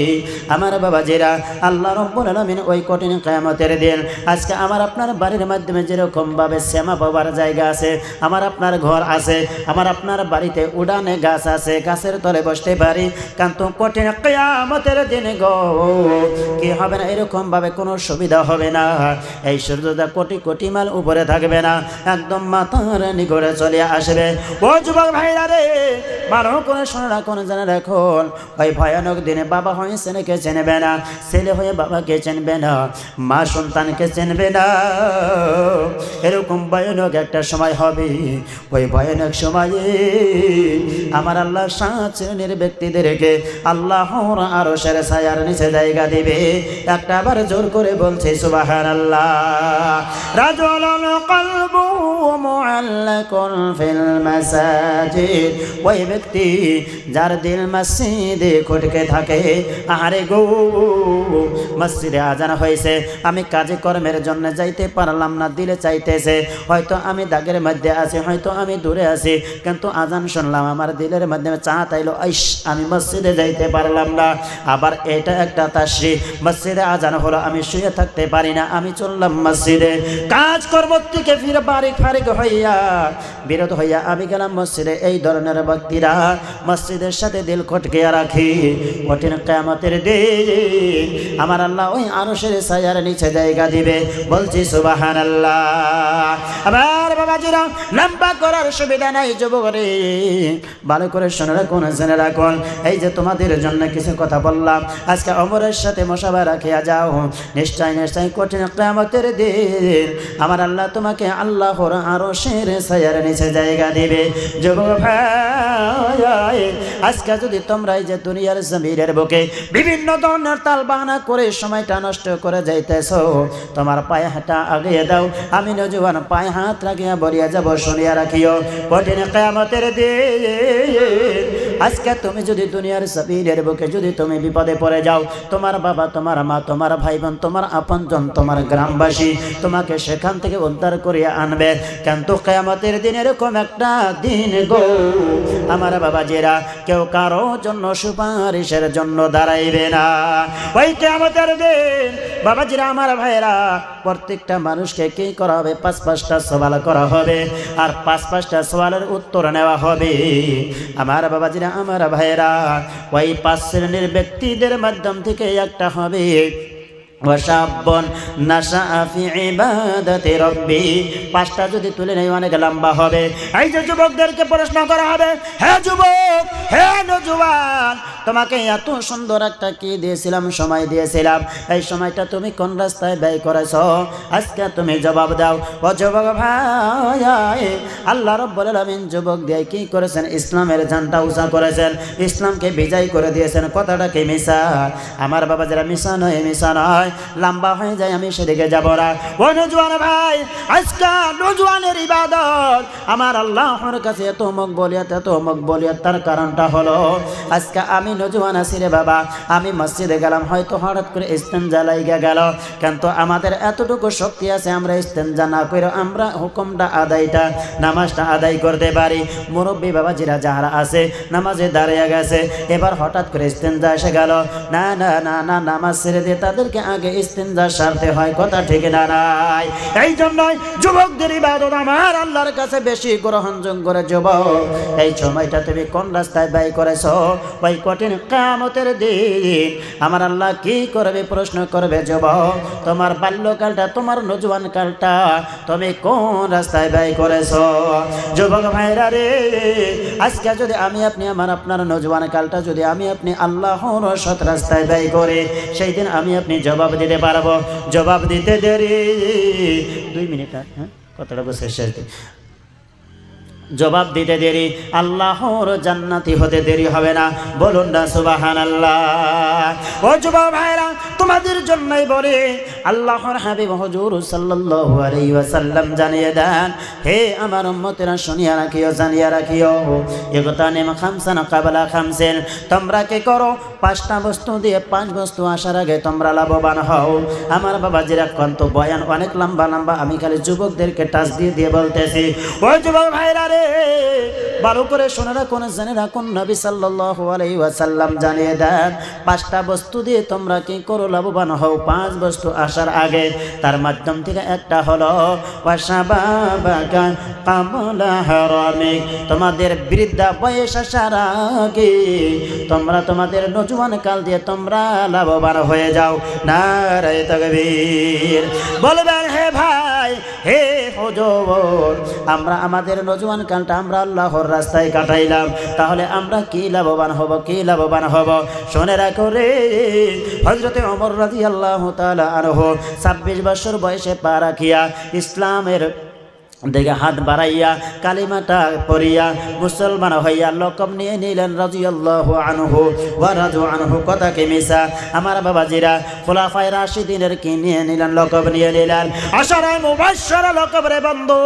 আমার বাবাজিরা, আল্লাহ রাব্বুল আলামিন ওই কঠিন কিয়ামতের দিন আজকে আমার আপনার বাড়ির মাধ্যমে যেরকম ভাবে শ্যামা পাবার জায়গা আছে, আমার আপনার ঘর আছে, আমার আপনার বাড়িতে উড়ানে গাছ আছে, গাছের তলে বসতে পারি, কিন্তু কঠিন কিয়ামতের দিন গো কি হবে না, এরকম ভাবে কোনো সুবিধা হবে না। এই সূর্যটা কোটি কোটি মাইল উপরে থাকবে না, একদম মাথার নিগড়ে চলে আসবে। ও যুবক ভাইরা রে, ভালো করে শুনে রাখুন, জেনে রাখুন, ওই ভয়ানক দিনে বাবা হয়ে ছেলেকে চিনবে না, ছেলে হয়ে বাবাকে চিনবে না, মা সন্তানকে চিনবে না। এরকম ভয়ানক একটা সময় হবে। ওই ভয়ানক সময়ে আমার আল্লাহ 7 শ্রেণীর ব্যক্তিদেরকে আল্লাহর আরশের ছায়ার নিচে জায়গা দিবে। একটা বার জোর করে বলছে সুবহানাল্লাহ। রাজুলুন কলবুহু মুআল্লাকুন ফিল মাসাজিদ, ওই ব্যক্তি যার দিল মসজিদে খটকে থাকে। আরে গো, মসজিদে আজান হয়েছে, আমি কাজে কর্মের জন্য যাইতে পারলাম না, দিলে চাইতেছে, হয়তো আমি দাগের মধ্যে আছি, হয়তো আমি দূরে আছি, কিন্তু আজান শুনলাম, আমার দিলের মধ্যে চাঁদ আইলো, আইস আমি মসজিদে যাইতে পারলাম না। আবার এটা একটা তাশরি, মসজিদে আজান হলো, আমি শুয়ে থাকতে পারি না, আমি চললাম মসজিদে, কাজ কর্ম থেকে ফিরে বাড়ি ফারিক হইয়া বিরত হইয়া আমি গেলাম মসজিদে। এই ধরনের ব্যক্তিরা মসজিদের সাথে দিল খটকে রাখি। কঠিন কিয়ামতের দিন আমার আল্লাহ ওই আরশের ছায়ার নিচে জায়গা দিবে। বলছি সুবহানাল্লাহ। আবার বাবাজিরা, লম্বা করার সুবিধা নাই যুবক রে, ভালো করে শুনে রাখুন, জেনে রাখুন। এই যে তোমাদের জন্য কিছু কথা বললাম, আজকে অমরের সাথে মশাবা রাখিয়া যাও, নিশ্চয় নিশ্চয় কঠিন কিয়ামতের দিন আমার আল্লাহ তোমাকে আল্লাহর আরশের ছায়ার নিচে জায়গা দিবে। যুবক ভাই, আজকে যদি তোমরা এই যে দুনিয়ার জমিনের বুকে বিভিন্ন ধরনের তাল বাহানা করে সময়টা নষ্ট করে যাইতেছ, তোমার পায়ে হাঁটা আগিয়ে দাও, আমি নজওয়ান পায়ে হাত রাখিয়া বলিয়া যাব, শুনিয়া রাখিও, কঠিন কিয়ামতের দিন আজকে তুমি যদি দুনিয়ার জমিনের বুকে যদি তুমি বিপদে পড়ে যাও, তোমার বাবা, তোমার মা, তোমার ভাই বোন, তোমার আপনজন, তোমার গ্রামবাসী তোমাকে সেখান থেকে উদ্ধার করিয়া আনবে। কিন্তু কিয়ামতের দিন এরকম একটা দিন গো আমার বাবাজিরা, কেউ কারো জন্য সুপারিশের জন্য দাঁড়াইবে না। ওই কিয়ামতের দিন বাবাজিরা, আমার ভাইরা, প্রত্যেকটা মানুষকে কি করা হবে? 5-5টা সওয়াল করা হবে, আর 5-5টা সওয়ালের উত্তর নেওয়া হবে। আমার বাবাজিরা, আমার ভাইরা, ওই 5 শ্রেণীর ব্যক্তিদের মাধ্যম থেকে একটা হবে ওয়াশাবুন নাশা ফি ইবাদাতি রাব্বি। 5টা যদি তুলে নেই অনেক লম্বা হবে। এই যে যুবকদেরকে প্রশ্ন করা হবে, হে যুবক, হে নওজোয়ান, তোমাকে এত সুন্দর একটা কি দিয়েছিলাম, সময় দিয়েছিলাম, এই সময়টা তুমি কোন রাস্তায় ব্যয় করেছো? আজকে তুমি জবাব দাও। ও যুবক ভাই, আল্লাহ রাব্বুল আলামিন যুবক দিয়ে কি করেছেন? ইসলামের জানটা উঁচা করেছেন, ইসলামকে বিজয় করে দিয়েছেন। কথাটা কি মিশা? আমার বাবা যারা মিশা নয়, মিশা নয়, লম্বা হয়ে যায়, আমি সেদিকে যাব না। ও নওজোয়ান ভাই, আজকে নওজোয়ানের ইবাদত আমার আল্লাহর কাছে এত মকবুলিয়ত, এত মকবুলিয়ত, তার কারণটা হলো আজকে আমি নওজোয়ান আছি রে বাবা, আমি মসজিদে গেলাম, হয়তো হঠাৎ করে ইস্তেঞ্জা লাইগা গেল, কিন্তু আমাদের এতটুকু শক্তি আছে, আমরা ইস্তেঞ্জা না করে আমরা হুকুমটা আদায়টা, নামাজটা আদায় করতে পারি। মুরব্বী বাবাজিরা যারা আছে নামাজে দাঁড়িয়ে গেছে, এবার হঠাৎ করে ইস্তেঞ্জা এসে গেল, না না না না, নামাজ ছেড়ে দিয়ে তাদেরকে আগে ইস্তেঞ্জা সারতে হয়। কথা ঠিক না নাই? এই জন্যই যুবকদের ইবাদত আমার আল্লাহর কাছে বেশি গ্রহণযোগ্য করে। যুবক, এই সময়টা তুমি কোন রাস্তায় ব্যয় করেছো? ওই কঠিন কিয়ামতের দিন আমার আল্লাহ কি করবে? প্রশ্ন করবে, যুবক, তোমার বাল্যকালটা, তোমার নওজোয়ান কালটা তুমি কোন রাস্তায় ব্যয় করেছো? যুবক ভাইরা রে, আজকে যদি আমি আপনি, আমার আপনার নওজোয়ান কালটা যদি আমি আপনি আল্লাহর সৎ রাস্তায় ব্যয় করে, সেই দিন আমি আপনি জবাব দিতে পারবো। জবাব দিতে দেরি 2 মিনিট, হ্যাঁ, কথাটা বসে শেষ। জবাব দিতে দেরি, আল্লাহর জান্নাতি হতে দেরি হবে না। বলুন না সুবহানাল্লাহ। ও যুবক ভাইরা, তোমাদের জন্যই বলে আল্লাহর হাবিব হুজুর সাল্লাল্লাহু আলাইহি ওয়াসাল্লাম জানিয়ে দেন, হে আমার উম্মতেরা, শুনিয়া রাখিও, জানিয়া রাখিও, ইগতানিম খামসান ক্বাবলা খামসিন, তোমরা কি করো? 5টা বস্তু দিয়ে 5 বস্তু আসার আগে তোমরা লাভবান হও। আমার বাবাজিরা, কন্ত বয়ান অনেক লম্বা লম্বা, আমি খালি যুবকদেরকে টাচ দিয়ে দিয়ে বলতেছি। ও যুবক ভাইরা রে, ভালো করে শুনে রাখুন, জেনে রাখুন, নবী সাল্লাল্লাহু আলাইহি ওয়াসাল্লাম জানিয়ে দেন 5টা বস্তু দিয়ে তোমরা কি করো লাভবান হও। 5 বস্তু আসার আগে তার মাধ্যম থেকে একটা হলো ওয়াশাবাবাকা কামলা হারামিক, তোমাদের বৃদ্ধা বয়স আসার আগে তোমরা তোমাদের নজওয়ান কাল দিয়ে তোমরা লাভবান হয়ে যাও। নারে তাকবীর। বলবেন হে ভাই, হে হুজুর, আমরা আমাদের নজওয়ান কালটা আমরা আল্লাহর রাস্তায় কাটাইলাম, তাহলে আমরা কি লাভবান হব, কি লাভবান হব? শুনে রাখো রে, হযরতে ওমর রাদিয়াল্লাহু তাআলা আনহু 26 বছর বয়সে পা রাখিয়া ইসলামের দিকে হাত বাড়াইয়া কালিমাটা পড়িয়া মুসলমান হইয়া লকব নিয়ে নিলেন রাদিয়াল্লাহু আনহু ওয়া রাদু আনহু। কথা কি মিছা? আমার বাবাজিরা খুলাফায়ে রাশিদিনের কি নিয়ে নিলেন, লকব নিয়ে নিলেন। আশারায়ে মুবাশশারা লকব রে বন্ধু,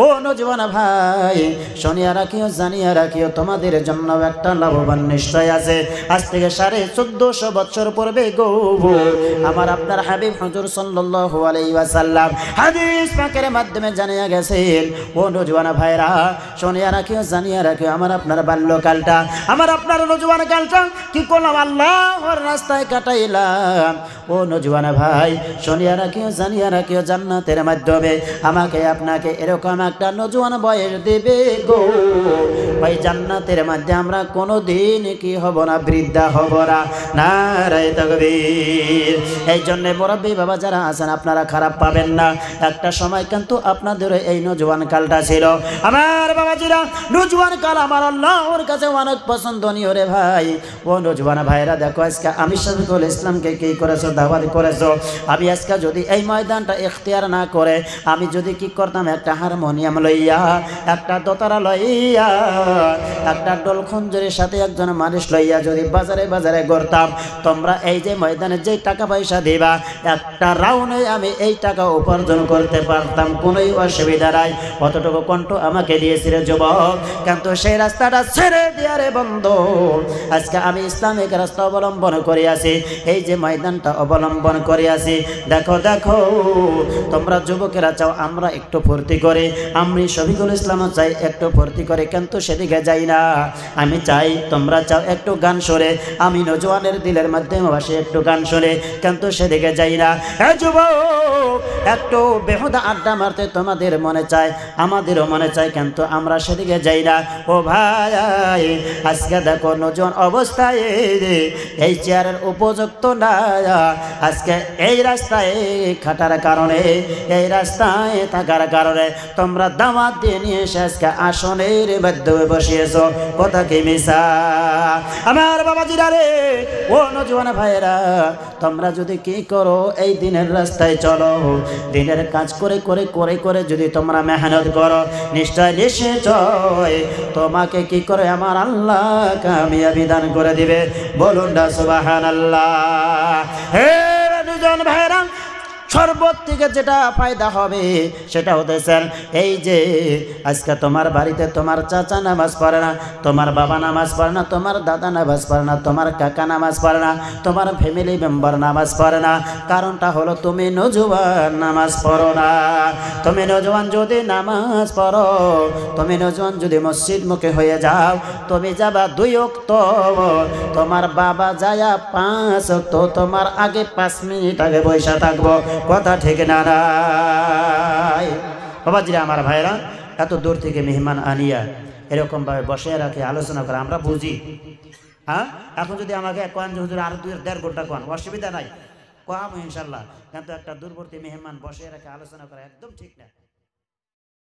ও নওজওয়ান ভাই, শুনিয়া রাখিও, জানিয়া রাখিও, তোমাদের জন্য একটা লাভবান নিশ্চয় আছে। আজ থেকে 1450 বছর পূর্বে গো আমার আপনার হাবিব হুজুর সাল্লাল্লাহু আলাইহি ওয়াসাল্লাম হাদিস পাকের মাধ্যমে জানিয়ে গেছে, ও নওজওয়ান ভাইরা, শুনিয়া রাখিও, জানিয়া রাখিও, আমার আপনার বাল্যকালটা, আমার আপনার নওজওয়ান কালটা কি করলাম? আল্লাহর রাস্তায় কাটাইলাম। ও নওজওয়ান ভাই, শুনিয়া রাখিও, জানিয়া রাখিও, জান্নাতের মাধ্যমে আমাকে আপনাকে এরকম একটা নওজওয়ান বয়স দেবে গো। ভাই জান্নাতের মধ্যে আমরা কোনোদিন কি হব না, বৃদ্ধা হব না। নারে তাকবীর। এই জন্য মুরব্বী বাবা যারা আছেন আপনারা খারাপ পাবেন না, একটা সময় কিন্তু আপনাদের এই নওজওয়ান কালটা ছিল। আমার বাবাজিরা, নওজওয়ান কাল আমার আল্লাহর কাছে অনেক পছন্দনীয় রে ভাই। ও নওজওয়ান ভাইরা দেখো, আজকে আমি শফিকুল ইসলামকে কি করেছো, দাওয়াত করেছো। আমি আজকে যদি এই ময়দানটা ইখতিয়ার না করে আমি যদি কি করতাম, একটা হারমোনিয়াম লইয়া, একটা দোতারা লইয়া, একটা ডোল খঞ্জরের সাথে একজন মানুষ লইয়া যদি বাজারে বাজারে ঘুরতাম, তোমরা এই যে ময়দানে যে টাকা পয়সা দিবা, একটা রাউন্ডে আমি এই টাকা উপার্জন করতে পারতাম, কোনোই অসুবিধা নাই। অতটুকু কণ্ঠ আমাকে দিয়েছিল যুবক, কিন্তু সেই রাস্তাটা ছেড়ে দিয়া রে বন্ধু, আজকে আমি ইসলামিক রাস্তা অবলম্বন করে আছি, এই যে ময়দানটা অবলম্বন করে আছি। দেখো দেখো, তোমরা যুবকেরা চাও আমরা একটু ফুর্তি করে, আমি শফিকুল ইসলাম চাই একটু ফুর্তি করে, কিন্তু সেদিকে যাই না। আমি চাই তোমরা চাও একটু গান শুনে, আমি নওজওয়ানের দিলের মাধ্যমে বসে একটু গান শুনে, কিন্তু সেদিকে যাই না। এই যুবক, একটু বেহুদা আড্ডা মারতে তোমাদের মনে চায়, আমাদেরও মনে চায়, কিন্তু আমরা সেদিকে যাই না। ও ভাই, আজকে দেখো নওজওয়ান অবস্থায় এই চেয়ারের উপযুক্ত না, আজকে এই রাস্তায় খাটার কারণে, এই রাস্তায় থাকার কারণে তোমরা দাওয়াত দিয়ে নিয়ে এসে আজকে আসনের মাধ্যমে বসিয়েছ। কথা কি মিছা? আমার বাবাজিরা রে, ও নওজওয়ান ভাইরা, তোমরা যদি কি করো, এই দিনের রাস্তায় চলো, দিনের কাজ করে করে করে করে যদি তোমরা মেহনত করো, নিশ্চয় নিশ্চয় তোমাকে কি করে আমার আল্লাহ কামিয়াবি দান করে দিবে। বলুন না সুবহানাল্লাহ। হে দুজন ভাইরা, শরবত থেকে যেটা ফায়দা হবে সেটা হতেছে এই যে আজকে তোমার বাড়িতে তোমার চাচা নামাজ পড়ে না, তোমার বাবা নামাজ পড়ে না, তোমার দাদা নামাজ পড়ে না, তোমার কাকা নামাজ পড়ে না, তোমার ফ্যামিলি মেম্বার নামাজ পড়ে না। কারণটা হলো তুমি নওজওয়ান নামাজ পড়ো না। তুমি নওজওয়ান যদি নামাজ পড়ো, তুমি নওজওয়ান যদি মসজিদ মুখে হয়ে যাও, তুমি যাবা 2 ওয়াক্ত, তোমার বাবা যায়া 5 ওয়াক্ত, তোমার আগে 5 মিনিট আগে বসে থাকবো। কথা ঠিক না নাই? বাবাজিরা আমার ভাইরা, এত দূর থেকে মেহমান আনিয়া এরকম ভাবে বসে রাখে আলোচনা করে আমরা বুঝি। হ্যাঁ, এখন যদি আমাকে কোন হুজুর আর 2.5 ঘন্টা কোন, অসুবিধা নাই, কোয়াম ইনশাল্লাহ, কিন্তু একটা দূরবর্তী মেহমান বসে রাখে আলোচনা করা একদম ঠিক না।